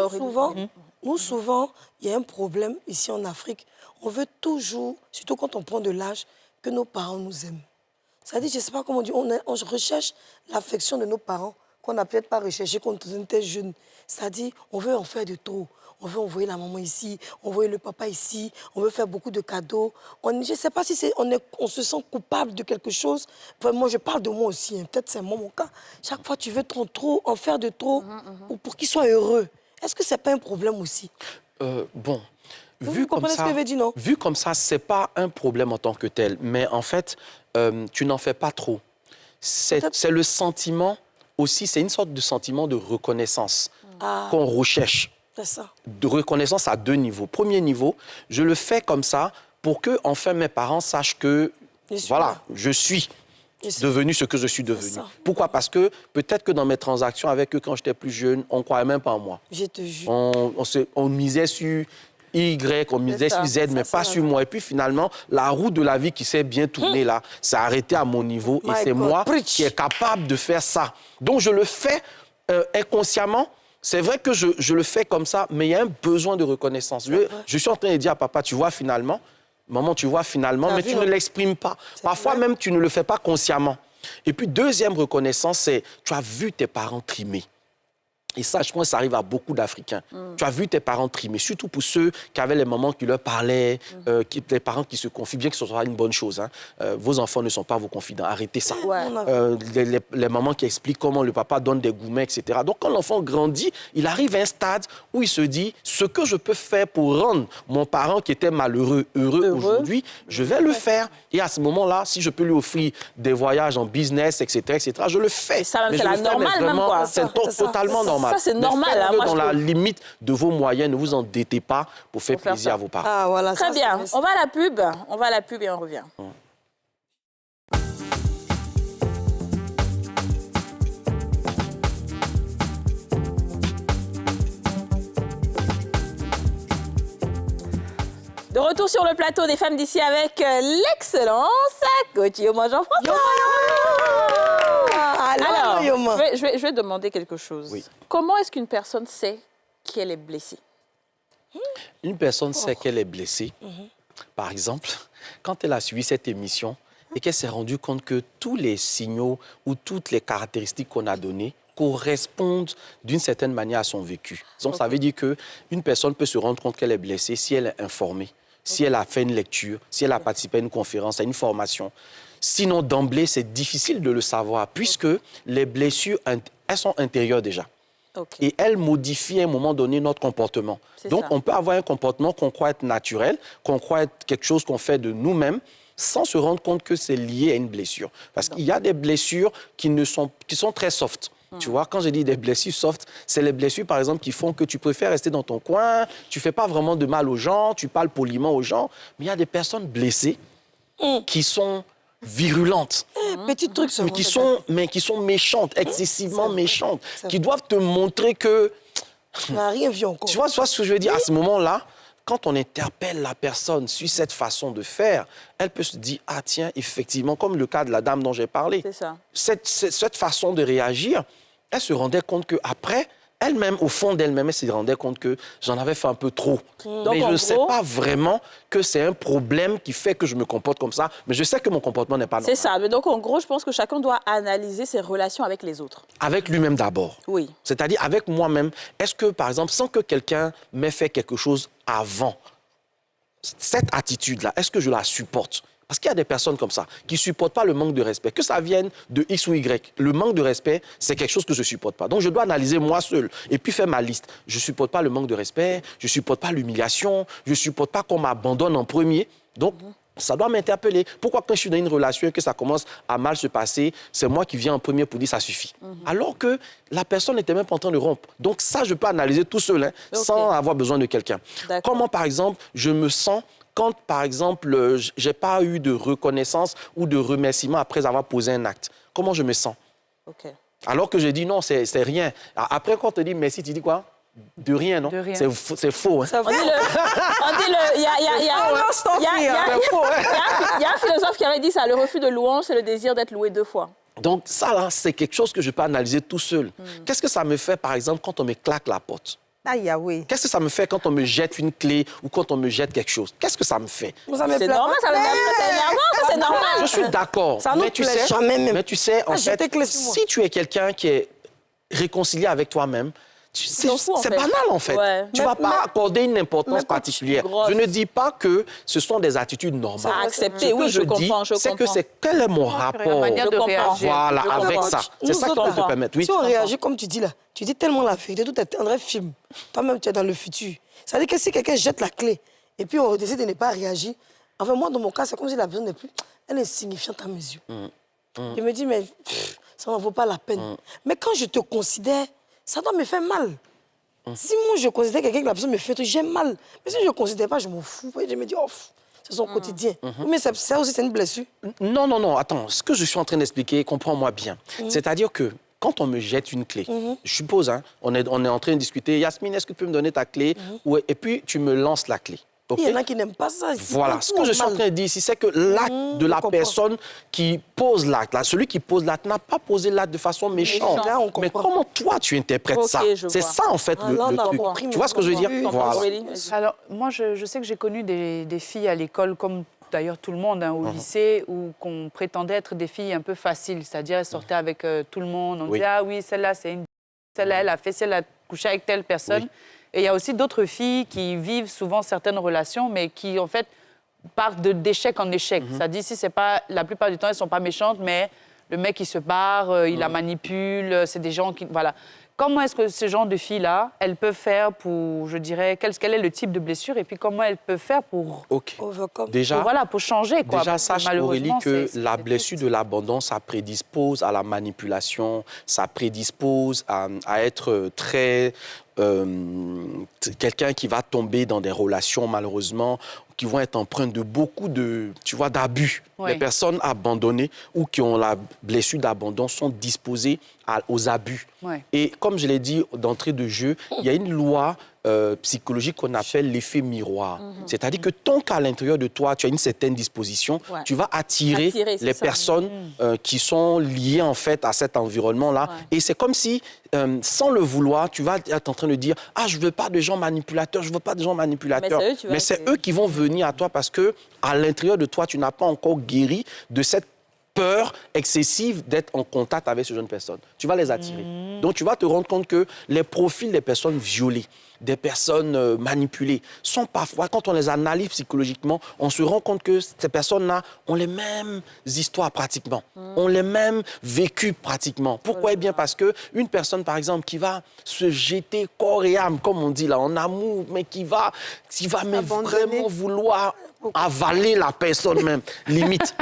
Speaker 5: nous, souvent, il y a un problème ici en Afrique. On veut toujours, surtout quand on prend de l'âge, que nos parents nous aiment. C'est-à-dire, je ne sais pas comment dire, on recherche l'affection de nos parents qu'on n'a peut-être pas recherché quand on était jeune. C'est-à-dire, on veut en faire de trop. On veut envoyer la maman ici, envoyer le papa ici, on veut faire beaucoup de cadeaux. Je ne sais pas si on se sent coupable de quelque chose. Vraiment, je parle de moi aussi, hein. Peut-être c'est moi mon cas. Chaque fois, tu veux trop, en faire de trop, ou pour qu'il soit heureux. Est-ce que ce n'est pas un problème aussi?
Speaker 6: Bon,
Speaker 5: Vous comprenez ce que je veux dire, non?
Speaker 6: Vu comme ça, ce n'est pas un problème en tant que tel. Mais en fait, tu n'en fais pas trop. C'est le sentiment aussi, c'est une sorte de sentiment de reconnaissance qu'on recherche.
Speaker 5: C'est ça.
Speaker 6: De reconnaissance à 2 niveaux. Premier niveau, je le fais comme ça pour que, enfin, mes parents sachent que, voilà, je suis devenu ce que je suis devenu. Pourquoi? Parce que peut-être que dans mes transactions avec eux, quand j'étais plus jeune, on ne croyait même pas en moi.
Speaker 5: Je te jure.
Speaker 6: On misait sur Y, on misait sur Z, mais pas sur moi. Et puis finalement, la roue de la vie qui s'est bien tournée là, s'est arrêtée à mon niveau. Et c'est moi qui est capable de faire ça. Donc je le fais inconsciemment. C'est vrai que je le fais comme ça, mais il y a un besoin de reconnaissance. Je suis en train de dire à papa, tu vois finalement, maman, tu vois finalement, mais tu ne l'exprimes pas. Parfois même, tu ne le fais pas consciemment. Et puis, deuxième reconnaissance, c'est tu as vu tes parents trimer. Et ça, je pense que ça arrive à beaucoup d'Africains. Tu as vu tes parents trimer, surtout pour ceux qui avaient les mamans qui leur parlaient, les parents qui se confient, bien que ce soit une bonne chose. Hein. Vos enfants ne sont pas vos confidents, arrêtez ça.
Speaker 1: Ouais.
Speaker 6: Les mamans qui expliquent comment le papa donne des gourmets, etc. Donc, quand l'enfant grandit, il arrive à un stade où il se dit, ce que je peux faire pour rendre mon parent qui était malheureux heureux aujourd'hui, je vais le faire. Et à ce moment-là, si je peux lui offrir des voyages en business, etc., je le fais.
Speaker 1: Et ça, c'est la normale, même, quoi.
Speaker 6: C'est totalement normal.
Speaker 1: Ça, c'est normal.
Speaker 6: Mais
Speaker 1: Moi,
Speaker 6: dans la limite de vos moyens, ne vous endettez pas pour faire plaisir à vos parents.
Speaker 5: Ah, voilà,
Speaker 1: très bien. On va à la pub. On va à la pub et on revient. De retour sur le plateau des femmes d'ici avec l'excellence Coach Yoma Jean-François. Alors, je vais demander quelque chose.
Speaker 6: Oui.
Speaker 1: Comment est-ce qu'une personne sait qu'elle est blessée?
Speaker 6: Une personne sait qu'elle est blessée, par exemple, quand elle a suivi cette émission et qu'elle s'est rendue compte que tous les signaux ou toutes les caractéristiques qu'on a données correspondent d'une certaine manière à son vécu. Donc, ça veut dire qu'une personne peut se rendre compte qu'elle est blessée si elle est informée, si elle a fait une lecture, si elle a participé à une conférence, à une formation. Sinon, d'emblée, c'est difficile de le savoir puisque les blessures, elles sont intérieures déjà. Et elles modifient à un moment donné notre comportement. Donc, on peut avoir un comportement qu'on croit être naturel, qu'on croit être quelque chose qu'on fait de nous-mêmes, sans se rendre compte que c'est lié à une blessure. Parce qu'il y a des blessures qui sont très soft. Tu vois, quand je dis des blessures soft, c'est les blessures, par exemple, qui font que tu préfères rester dans ton coin, tu ne fais pas vraiment de mal aux gens, tu parles poliment aux gens. Mais il y a des personnes blessées qui sont virulentes.
Speaker 5: Petit truc,
Speaker 6: mais qui sont méchantes, excessivement méchantes, qui doivent te montrer que...
Speaker 5: Tu n'as rien vu encore.
Speaker 6: Tu vois ce que je veux dire? À ce moment-là, quand on interpelle la personne sur cette façon de faire, elle peut se dire, ah tiens, effectivement, comme le cas de la dame dont j'ai parlé, cette façon de réagir, elle se rendait compte qu'après, elle-même, au fond d'elle-même, elle se rendait compte que j'en avais fait un peu trop. Mais je ne sais pas vraiment que c'est un problème qui fait que je me comporte comme ça, mais je sais que mon comportement n'est pas normal.
Speaker 1: C'est ça. Mais donc, en gros, je pense que chacun doit analyser ses relations avec les autres.
Speaker 6: Avec lui-même d'abord.
Speaker 1: Oui.
Speaker 6: C'est-à-dire avec moi-même. Est-ce que, par exemple, sans que quelqu'un m'ait fait quelque chose avant, cette attitude-là, est-ce que je la supporte? Parce qu'il y a des personnes comme ça qui ne supportent pas le manque de respect. Que ça vienne de X ou Y, le manque de respect, c'est quelque chose que je ne supporte pas. Donc, je dois analyser moi seul et puis faire ma liste. Je ne supporte pas le manque de respect, je ne supporte pas l'humiliation, je ne supporte pas qu'on m'abandonne en premier. Donc, ça doit m'interpeller. Pourquoi quand je suis dans une relation et que ça commence à mal se passer, c'est moi qui viens en premier pour dire ça suffit. Alors que la personne n'était même pas en train de rompre. Donc, ça, je peux analyser tout seul, sans avoir besoin de quelqu'un. Comment, par exemple, je me sens quand, par exemple, je n'ai pas eu de reconnaissance ou de remerciement après avoir posé un acte. Comment je me sens? Alors que je dis non, c'est rien. Après, quand on te dit merci, tu dis quoi? De rien, non? C'est faux. Hein?
Speaker 1: On dit il y a un philosophe qui avait dit ça, le refus de louange, c'est le désir d'être loué 2 fois.
Speaker 6: Donc ça, là, c'est quelque chose que je peux analyser tout seul. Qu'est-ce que ça me fait, par exemple, quand on me claque la porte? Qu'est-ce que ça me fait quand on me jette une clé ou quand on me jette quelque chose? Qu'est-ce que ça me fait?
Speaker 1: C'est normal, c'est normal.
Speaker 6: Je suis d'accord. Mais tu sais, en fait, si tu es quelqu'un qui est réconcilier avec toi-même. C'est
Speaker 1: s'en fout, en fait.
Speaker 6: banal, en fait.
Speaker 1: Ouais.
Speaker 6: Tu ne vas pas accorder une importance particulière.
Speaker 1: grosse.
Speaker 6: Je ne dis pas que ce sont des attitudes normales.
Speaker 1: À accepter,
Speaker 6: Ce
Speaker 1: oui,
Speaker 6: que
Speaker 1: je
Speaker 6: dis,
Speaker 1: comprends,
Speaker 6: c'est que quel est mon rapport
Speaker 4: manière de
Speaker 1: Je comprends.
Speaker 4: réagir.
Speaker 6: voilà,
Speaker 1: Je
Speaker 6: avec
Speaker 1: comprends.
Speaker 6: ça. C'est
Speaker 5: Nous
Speaker 6: ça qui
Speaker 5: autres,
Speaker 6: peut te permettre. Oui.
Speaker 5: Si on réagit comme tu dis là, tu dis tellement la vérité, tout est un vrai film. Toi-même, tu es dans le futur. Ça veut dire que si quelqu'un jette la clé et puis on décide de ne pas réagir, enfin, moi, dans mon cas, c'est comme si la personne n'est plus... Elle est insignifiante à mes yeux. Je me dis, mais ça n'en vaut pas la peine. Mais quand je te considère, ça doit me faire mal. Si moi, je considère quelqu'un que la personne me fait, j'aime mal. Mais si je ne considère pas, je m'en fous. Je me dis, oh, c'est son quotidien. Mais ça aussi, c'est une blessure.
Speaker 6: Non, non, non, attends. Ce que je suis en train d'expliquer, comprends-moi bien. C'est-à-dire que quand on me jette une clé, je suppose, hein, on est en train de discuter, Yasmine, est-ce que tu peux me donner ta clé? Ouais, et puis tu me lances la clé.
Speaker 5: Il y en a qui n'aiment pas ça.
Speaker 6: Voilà, ce que je suis en train de dire ici, c'est que l'acte de la personne qui pose l'acte, celui qui pose l'acte n'a pas posé l'acte de façon méchante.
Speaker 5: Là, on
Speaker 6: Mais
Speaker 5: comprend.
Speaker 6: comment toi, tu interprètes
Speaker 1: Ok,
Speaker 6: ça?
Speaker 1: je
Speaker 6: C'est
Speaker 1: vois.
Speaker 6: ça, en fait,
Speaker 5: Ah,
Speaker 6: le
Speaker 5: là, on a
Speaker 6: truc.
Speaker 5: compris,
Speaker 6: Tu vois ce que je veux dire? Voilà.
Speaker 1: Aurélie,
Speaker 4: Alors, moi, je sais que j'ai connu des filles à l'école, comme d'ailleurs tout le monde, hein, au lycée, où qu'on prétendait être des filles un peu faciles. C'est-à-dire, elles sortaient avec tout le monde. On disait, ah oui, celle-là, c'est une... Celle-là, elle a fait si elle a couché avec telle personne.
Speaker 6: Oui.
Speaker 4: Et il y a aussi d'autres filles qui vivent souvent certaines relations, mais qui, en fait, partent d'échec en échec. C'est-à-dire, si c'est pas... La plupart du temps, elles ne sont pas méchantes, mais le mec, il se barre, il la manipule, c'est des gens qui... Voilà. Comment est-ce que ce genre de filles-là, elles peuvent faire pour, je dirais, quel est le type de blessure et puis comment elles peuvent faire pour,
Speaker 6: OK.
Speaker 5: Overcome.
Speaker 6: Déjà,
Speaker 4: voilà, pour changer, quoi.
Speaker 6: déjà
Speaker 4: Parce que
Speaker 6: sache, Aurélie,
Speaker 4: malheureusement,
Speaker 6: que
Speaker 4: c'est
Speaker 6: la
Speaker 4: triste.
Speaker 6: blessure de l'abandon, ça prédispose à la manipulation, ça prédispose à être très... quelqu'un qui va tomber dans des relations, malheureusement, qui vont être empreintes de beaucoup de, tu vois, d'abus.
Speaker 4: Oui.
Speaker 6: Les personnes abandonnées ou qui ont la blessure d'abandon sont disposées aux abus.
Speaker 4: Oui.
Speaker 6: Et comme je l'ai dit d'entrée de jeu, il y a une loi psychologique qu'on appelle l'effet miroir. C'est-à-dire que tant qu'à l'intérieur de toi, tu as une certaine disposition,
Speaker 1: Ouais.
Speaker 6: tu vas attirer
Speaker 1: c'est
Speaker 6: les
Speaker 1: ça.
Speaker 6: personnes qui sont liées en fait à cet environnement-là.
Speaker 1: Ouais.
Speaker 6: Et c'est comme si, sans le vouloir, tu vas être en train de dire « Ah, je ne veux pas de gens manipulateurs, je ne veux pas de gens manipulateurs. »
Speaker 1: Mais c'est eux, tu vas
Speaker 6: Mais c'est
Speaker 1: essayer.
Speaker 6: eux qui vont venir à toi parce que à l'intérieur de toi, tu n'as pas encore guéri de cette peur excessive d'être en contact avec ce genre de personnes. Tu vas les attirer. Donc, tu vas te rendre compte que les profils des personnes violées, des personnes manipulées, sont parfois, quand on les analyse psychologiquement, on se rend compte que ces personnes-là ont les mêmes histoires pratiquement, ont les mêmes vécus pratiquement. Pourquoi? Eh bien, parce qu'une personne, par exemple, qui va se jeter corps et âme, comme on dit là, en amour, mais qui va mais
Speaker 3: Abandonner.
Speaker 6: vraiment vouloir avaler la personne même, limite.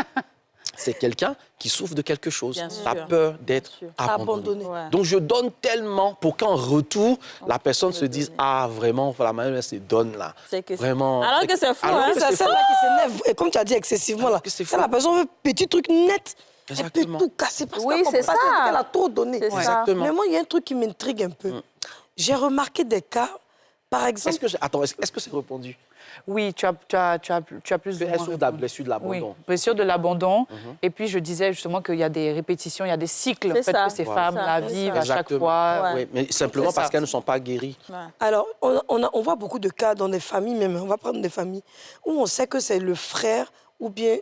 Speaker 6: C'est quelqu'un qui souffre de quelque chose,
Speaker 1: Bien
Speaker 6: la
Speaker 1: sûr.
Speaker 6: peur d'être
Speaker 1: Bien sûr.
Speaker 6: abandonné.
Speaker 1: Ouais.
Speaker 6: Donc, je donne tellement pour qu'en retour, la personne se dise « Ah, vraiment, la manière dont elle se donne là.
Speaker 1: C'est que-
Speaker 6: Vraiment. »
Speaker 1: Alors que c'est fou,
Speaker 6: Alors
Speaker 1: hein.
Speaker 6: que
Speaker 5: C'est
Speaker 6: c'est
Speaker 5: celle-là
Speaker 6: faux.
Speaker 5: qui s'énerve, et comme tu as dit, excessivement, là.
Speaker 6: que c'est
Speaker 5: Quand
Speaker 6: faux.
Speaker 5: la personne veut petit truc net,
Speaker 6: Exactement.
Speaker 5: elle peut tout casser parce
Speaker 1: Oui,
Speaker 5: qu'elle
Speaker 1: c'est
Speaker 5: comprend pas,
Speaker 1: ça.
Speaker 5: qu'elle a trop donné.
Speaker 1: C'est ça.
Speaker 6: Exactement.
Speaker 5: Mais moi, il y a un truc qui m'intrigue un peu. J'ai remarqué des cas, par exemple...
Speaker 6: Est-ce que c'est répondu?
Speaker 4: Oui, tu as plus ou
Speaker 6: Elle
Speaker 4: moins
Speaker 6: souffre de la
Speaker 4: répondu.
Speaker 6: blessure de
Speaker 4: Oui,
Speaker 6: l'abandon.
Speaker 4: blessure de l'abandon. Et puis, je disais justement qu'il y a des répétitions, il y a des cycles en
Speaker 1: C'est
Speaker 4: fait,
Speaker 1: ça.
Speaker 4: que ces
Speaker 6: Voilà.
Speaker 4: femmes-là
Speaker 1: C'est
Speaker 4: vivent
Speaker 1: ça.
Speaker 4: à chaque
Speaker 6: Exactement.
Speaker 4: fois.
Speaker 1: Ouais.
Speaker 6: Oui, mais simplement
Speaker 4: C'est ça.
Speaker 6: parce qu'elles ne sont pas guéries.
Speaker 5: Alors, on voit beaucoup de cas dans des familles même, on va prendre des familles, où on sait que c'est le frère ou bien,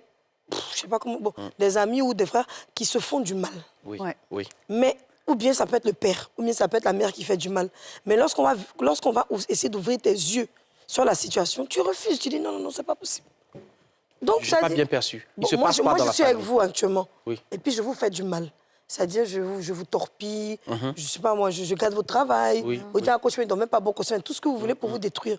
Speaker 5: je sais pas comment, bon, des amis ou des frères qui se font du mal.
Speaker 6: Oui,
Speaker 4: Ouais.
Speaker 6: oui.
Speaker 5: Mais, ou bien ça peut être le père, ou bien ça peut être la mère qui fait du mal. Mais lorsqu'on va essayer d'ouvrir tes yeux sur la situation, tu refuses, tu dis non, non, non, c'est pas possible. Donc,
Speaker 6: Je ne suis pas
Speaker 5: dit-
Speaker 6: bien perçu. Il
Speaker 5: Bon,
Speaker 6: se
Speaker 5: moi,
Speaker 6: passe
Speaker 5: je,
Speaker 6: quoi
Speaker 5: moi,
Speaker 6: dans
Speaker 5: je
Speaker 6: la
Speaker 5: suis avec
Speaker 6: famille?
Speaker 5: vous actuellement.
Speaker 6: Oui.
Speaker 5: Et puis, je vous fais du mal. C'est-à-dire, je vous torpille, je sais pas moi, je garde votre travail,
Speaker 6: Oui.
Speaker 5: vous dites, ah, coach, mais il ne même pas bon conseil, tout ce que vous voulez pour vous détruire.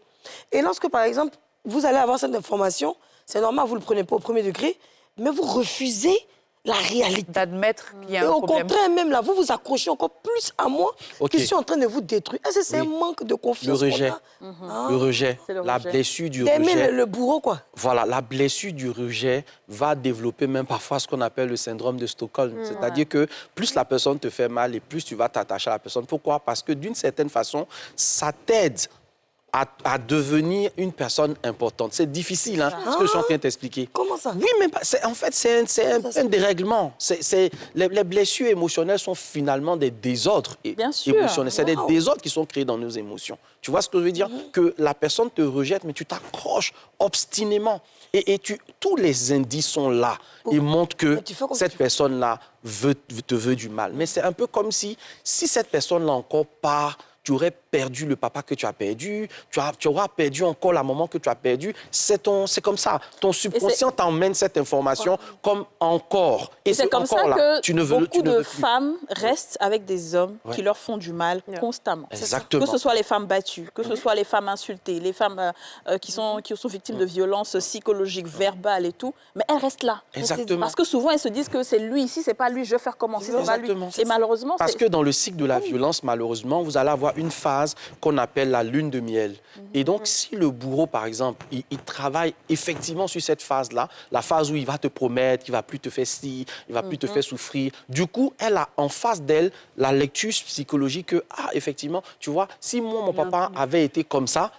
Speaker 5: Et lorsque, par exemple, vous allez avoir cette information, c'est normal, vous ne le prenez pas au premier degré, mais vous refusez la réalité.
Speaker 4: D'admettre qu'il y a
Speaker 5: Et
Speaker 4: un
Speaker 5: au
Speaker 4: problème.
Speaker 5: contraire, même là, vous vous accrochez encore plus à moi
Speaker 6: Ok.
Speaker 5: qui suis en train de vous détruire. Est-ce que c'est
Speaker 6: Oui.
Speaker 5: un manque de confiance
Speaker 6: Le rejet.
Speaker 5: qu'on a Ah.
Speaker 6: Le rejet,
Speaker 1: C'est le
Speaker 6: la
Speaker 1: rejet.
Speaker 6: blessure du
Speaker 5: D'aimer
Speaker 6: rejet.
Speaker 5: le bourreau, quoi.
Speaker 6: Voilà, la blessure du rejet va développer même parfois ce qu'on appelle le syndrome de Stockholm. C'est-à-dire que plus la personne te fait mal et plus tu vas t'attacher à la personne. Pourquoi? Parce que d'une certaine façon, ça t'aide à devenir une personne importante. C'est difficile, hein, ce que je suis en train de t'expliquer.
Speaker 5: Comment ça?
Speaker 6: Oui, mais en fait, c'est un dérèglement. Les blessures émotionnelles sont finalement des désordres émotionnels. C'est des désordres qui sont créés dans nos émotions. Tu vois ce que je veux dire? Que la personne te rejette, mais tu t'accroches obstinément. Et tous les indices sont là. Ils montrent que cette personne-là te veut du mal. Mais c'est un peu comme si cette personne-là encore part, tu aurais perdu le papa que tu as perdu, tu auras perdu encore la maman que tu as perdue. C'est comme ça. Ton subconscient t'emmène cette information comme encore.
Speaker 1: Et c'est comme ça que beaucoup de
Speaker 6: plus.
Speaker 1: femmes restent avec des hommes qui leur font du mal constamment.
Speaker 6: Exactement.
Speaker 1: Que ce soit les femmes battues, que ce soit les femmes insultées, les femmes qui sont victimes de violences psychologiques, verbales et tout, mais elles restent là.
Speaker 6: Exactement.
Speaker 1: Parce que souvent, elles se disent que c'est lui ici, c'est pas lui, je vais faire comment, si c'est pas lui. Et malheureusement,
Speaker 6: parce que dans le cycle de la violence, malheureusement, vous allez avoir une phase qu'on appelle la lune de miel. Et donc, si le bourreau, par exemple, il travaille effectivement sur cette phase-là, la phase où il va te promettre qu'il ne va plus te faire ci, il ne va plus te faire souffrir, du coup, elle a en face d'elle la lecture psychologique que, effectivement, tu vois, si moi, mon papa avait été comme ça,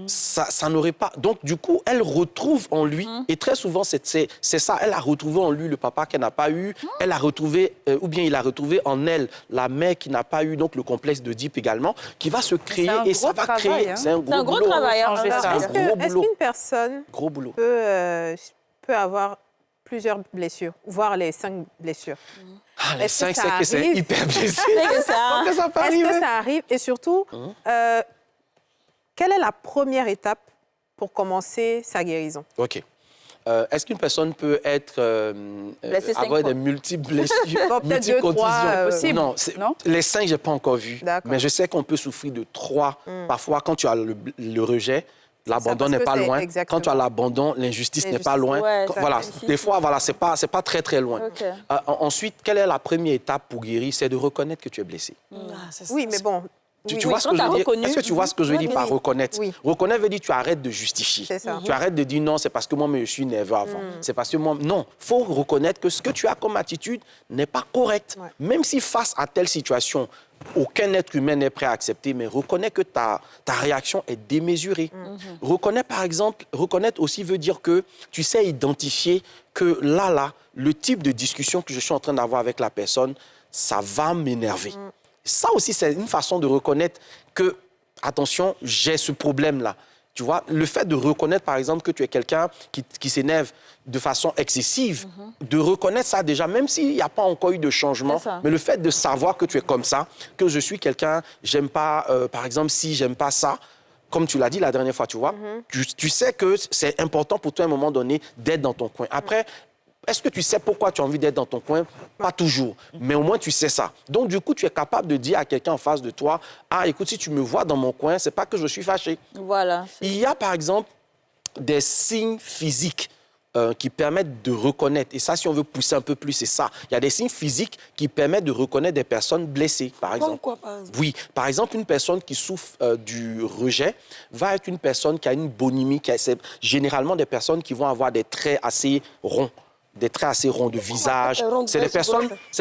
Speaker 6: ça n'aurait pas... Donc, du coup, elle retrouve en lui, et très souvent, c'est ça, elle a retrouvé en lui le papa qu'elle n'a pas eu, elle a retrouvé, ou bien il a retrouvé en elle la mère qui n'a pas eu, donc le complexe d'Oedipe également, qui va se créer, et ça va créer...
Speaker 4: Hein.
Speaker 6: C'est un gros boulot.
Speaker 1: Travail.
Speaker 3: Est-ce qu'une personne peut avoir plusieurs blessures, voire les 5 blessures?
Speaker 6: Les 5, c'est que c'est hyper blessé.
Speaker 3: Est-ce que ça arrive? Et surtout, quelle est la première étape pour commencer sa guérison?
Speaker 6: OK. Est-ce qu'une personne peut avoir des multiples blessures, multiples contusions? Non, les 5, je n'ai pas encore vu. Mais je sais qu'on peut souffrir de 3. Parfois, quand tu as le rejet, l'abandon n'est pas loin. Quand tu as l'abandon, l'injustice n'est pas loin. Voilà, des fois, c'est pas très, très loin. Okay. Ensuite, quelle est la première étape pour guérir? C'est de reconnaître que tu es blessé.
Speaker 3: Oui, mais bon...
Speaker 6: Tu vois ce que je veux dire? Est-ce que tu vois ce que je veux dire par reconnaître? Reconnaître veut dire que tu arrêtes de justifier. Tu arrêtes de dire non, c'est parce que moi, je suis nerveux avant. C'est parce que moi... Non, il faut reconnaître que ce que tu as comme attitude n'est pas correct. Même si face à telle situation, aucun être humain n'est prêt à accepter, mais reconnais que ta réaction est démesurée. Reconnaître aussi veut dire que tu sais identifier que là, le type de discussion que je suis en train d'avoir avec la personne, ça va m'énerver. Ça aussi, c'est une façon de reconnaître que, attention, j'ai ce problème-là. Tu vois, le fait de reconnaître, par exemple, que tu es quelqu'un qui s'énerve de façon excessive, de reconnaître ça déjà, même s'il n'y a pas encore eu de changement, mais le fait de savoir que tu es comme ça, que je suis quelqu'un, j'aime pas, par exemple, si j'aime pas ça, comme tu l'as dit la dernière fois, tu vois, tu sais que c'est important pour toi à un moment donné d'être dans ton coin. Après, est-ce que tu sais pourquoi tu as envie d'être dans ton coin? Pas toujours, mais au moins tu sais ça. Donc du coup, tu es capable de dire à quelqu'un en face de toi, écoute, si tu me vois dans mon coin, c'est pas que je suis fâché.
Speaker 1: Voilà.
Speaker 6: Il y a par exemple des signes physiques qui permettent de reconnaître. Et ça, si on veut pousser un peu plus, c'est ça. Il y a des signes physiques qui permettent de reconnaître des personnes blessées, par exemple.
Speaker 5: Comme quoi, par exemple?
Speaker 6: Oui. Par exemple, une personne qui souffre du rejet va être une personne qui a une bonhomie. C'est généralement des personnes qui vont avoir des traits assez ronds. Des traits assez ronds de visage. C'est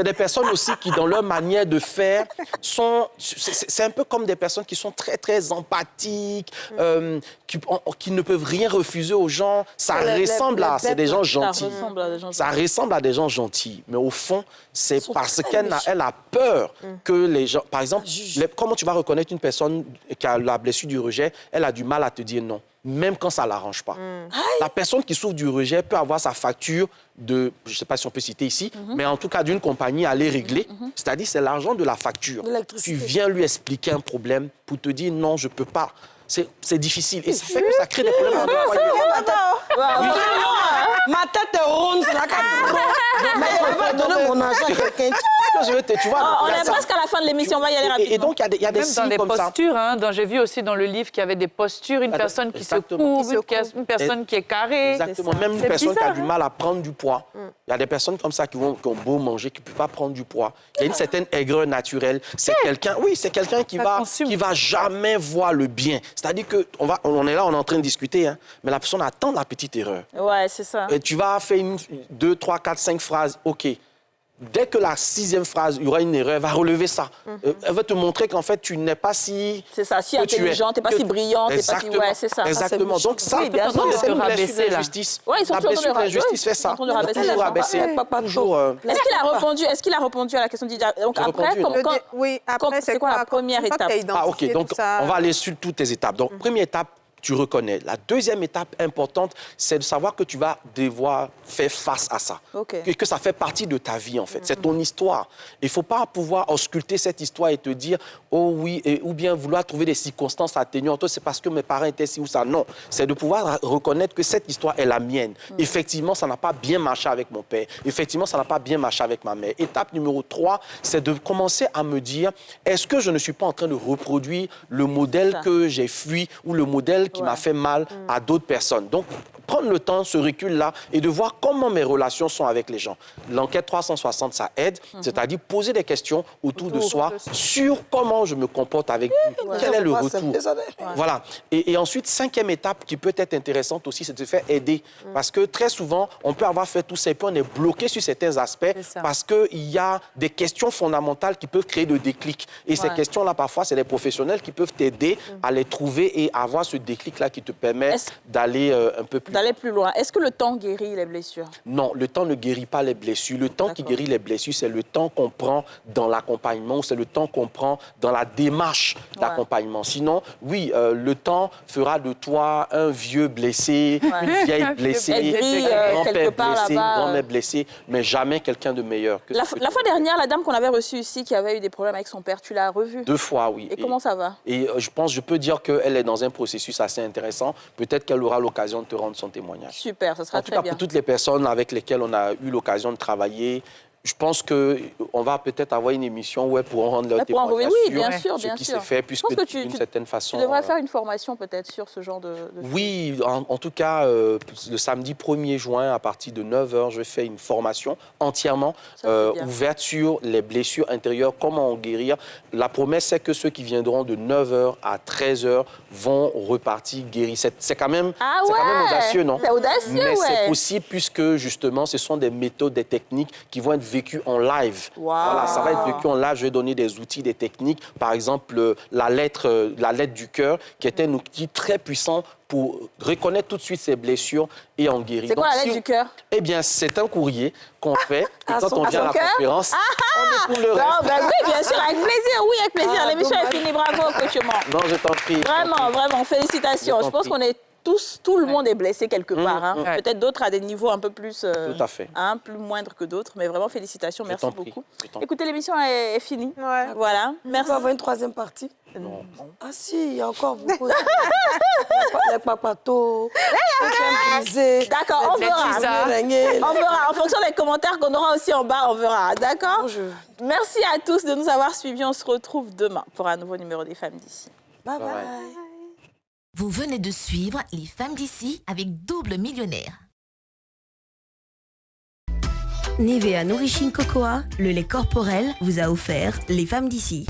Speaker 6: des personnes aussi qui, dans leur manière de faire, c'est un peu comme des personnes qui sont très, très empathiques, qui ne peuvent rien refuser aux gens. Ça ressemble à des gens gentils. Ça ressemble à des gens gentils. Mais au fond, c'est parce qu'elle a peur que les gens... Par exemple, comment tu vas reconnaître une personne qui a la blessure du rejet? Elle a du mal à te dire non, même quand ça ne l'arrange pas. La personne qui souffre du rejet peut avoir sa facture de, je ne sais pas si on peut citer ici, mais en tout cas d'une compagnie à les régler. C'est-à-dire, c'est l'argent de la facture. Tu viens lui expliquer un problème pour te dire non, je ne peux pas. C'est difficile. Et ça fait que ça crée des problèmes en
Speaker 5: Ma tête est ronde, c'est la carte. Mais je vais donner mon argent à quelqu'un.
Speaker 6: Tu vois,
Speaker 1: on est presque à la fin de l'émission, on va y aller rapidement.
Speaker 6: Et donc, il y a des
Speaker 4: même
Speaker 6: signes
Speaker 4: dans les
Speaker 6: comme
Speaker 4: postures, j'ai vu aussi dans le livre qu'il y avait des postures, une personne qui se courbe, une personne qui est carrée.
Speaker 6: Exactement, même une personne qui a du mal à prendre du poids. Il y a des personnes comme ça qui ont beau manger, qui ne peuvent pas prendre du poids. Il y a une certaine aigreur naturelle. C'est quelqu'un qui va jamais voir le bien. C'est-à-dire qu'on est là, on est en train de discuter, mais la personne attend la petite erreur.
Speaker 1: Ouais, c'est ça.
Speaker 6: Et tu vas faire 2, 3, 4, 5 phrases, OK. dès que la 6e phrase, il y aura une erreur, elle va relever ça. Elle va te montrer qu'en fait, tu n'es pas si...
Speaker 1: C'est ça, si intelligent, tu n'es pas si brillant, tu n'es pas si... Ouais, c'est ça.
Speaker 6: Exactement. Donc ça,
Speaker 4: oui, bien sûr,
Speaker 6: c'est une
Speaker 4: rabaisser,
Speaker 6: blessure
Speaker 4: là.
Speaker 6: d'injustice.
Speaker 1: Ouais, ils sont
Speaker 6: La
Speaker 1: toujours
Speaker 6: blessure d'injustice fait ça.
Speaker 1: toujours rabaisser.
Speaker 6: Toujours rabaisser. Toujours...
Speaker 1: Est-ce qu'il a répondu à la question d'Idja? Donc après,
Speaker 3: Oui, après,
Speaker 1: c'est quoi la première étape?
Speaker 6: Ah, ok. Donc, on va aller sur toutes les étapes. Donc, première étape, tu reconnais. La deuxième étape importante, c'est de savoir que tu vas devoir faire face à ça. Que ça fait partie de ta vie, en fait. C'est ton histoire. Il ne faut pas pouvoir ausculter cette histoire et te dire, oh oui, ou bien vouloir trouver des circonstances atténuantes. C'est parce que mes parents étaient ci ou ça. Non. C'est de pouvoir reconnaître que cette histoire est la mienne. Effectivement, ça n'a pas bien marché avec mon père. Effectivement, ça n'a pas bien marché avec ma mère. Étape numéro 3, c'est de commencer à me dire, est-ce que je ne suis pas en train de reproduire le modèle que j'ai fui ou le modèle qui m'a fait mal à d'autres personnes. Donc, prendre le temps, ce recul-là, et de voir comment mes relations sont avec les gens. L'enquête 360, ça aide, c'est-à-dire poser des questions autour de soi sur comment je me comporte avec vous, quel est le retour. Voilà. Et ensuite, 5e étape qui peut être intéressante aussi, c'est de se faire aider. Parce que très souvent, on peut avoir fait tous ces points, on est bloqué sur certains aspects parce qu'il y a des questions fondamentales qui peuvent créer de déclic. Et ces questions-là, parfois, c'est les professionnels qui peuvent t'aider à les trouver et avoir ce déclic-là qui te permet d'aller un peu plus
Speaker 1: loin. Est-ce que le temps guérit les blessures?
Speaker 6: Non, le temps ne guérit pas les blessures. Le temps qui guérit les blessures, c'est le temps qu'on prend dans l'accompagnement ou c'est le temps qu'on prend dans la démarche d'accompagnement. Sinon, oui, le temps fera de toi un vieux blessé, une vieille blessée, un grand-père blessé, une grand-mère blessée, mais jamais quelqu'un de meilleur.
Speaker 1: La fois dernière, la dame qu'on avait reçue ici, qui avait eu des problèmes avec son père, tu l'as revue?
Speaker 6: 2 fois, oui.
Speaker 1: Et comment ça va?
Speaker 6: Et je peux dire qu'elle est dans un processus assez intéressant. Peut-être qu'elle aura l'occasion de te rendre son témoignage.
Speaker 1: Super, ça sera très bien.
Speaker 6: En tout cas, pour toutes les personnes avec lesquelles on a eu l'occasion de travailler, je pense qu'on va peut-être avoir une émission où elles pourront rendre leur témoignage sur ce qui s'est fait, puisque d'une certaine façon...
Speaker 1: Tu devrais faire une formation peut-être sur ce genre de...
Speaker 6: Oui, en tout cas, le samedi 1er juin, à partir de 9h, je fais une formation entièrement ouverte sur les blessures intérieures, comment en guérir. La promesse, c'est que ceux qui viendront de 9h à 13h vont repartir guéris. C'est quand même audacieux, non?
Speaker 1: C'est audacieux,
Speaker 6: mais c'est possible puisque, justement, ce sont des méthodes, des techniques qui vont être vécues en live. Voilà, ça va être vécu en live. Je vais donner des outils, des techniques. Par exemple, la lettre du cœur, qui est un outil très puissant pour reconnaître tout de suite ses blessures et en guérir.
Speaker 1: C'est quoi la lettre du cœur?
Speaker 6: Eh bien, c'est un courrier qu'on fait et quand on vient à la conférence, on découvre le reste.
Speaker 1: Oui, bien sûr, avec plaisir, L'émission est finie. Bravo, Coach Mo.
Speaker 6: Non, je t'en prie.
Speaker 1: Vraiment, félicitations. Je pense qu'on est tout le monde est blessé quelque part. Peut-être d'autres à des niveaux un peu plus...
Speaker 6: Tout à fait.
Speaker 1: Plus moindres que d'autres, mais vraiment félicitations, merci beaucoup.
Speaker 6: Prie.
Speaker 1: Écoutez, l'émission est finie. Voilà, merci.
Speaker 5: On va avoir une 3e partie?
Speaker 6: Non.
Speaker 5: Ah si, il y a encore beaucoup. Les papatos, les
Speaker 1: D'accord, on verra. En fonction des commentaires qu'on aura aussi en bas, on verra. D'accord? Merci à tous de nous avoir suivis. On se retrouve demain pour un nouveau numéro des Femmes d'ici.
Speaker 5: Bye bye.
Speaker 2: Vous venez de suivre Les Femmes d'ici avec Double Millionnaire.
Speaker 7: Nivea Nourishing Cocoa, le lait corporel, vous a offert Les Femmes d'ici.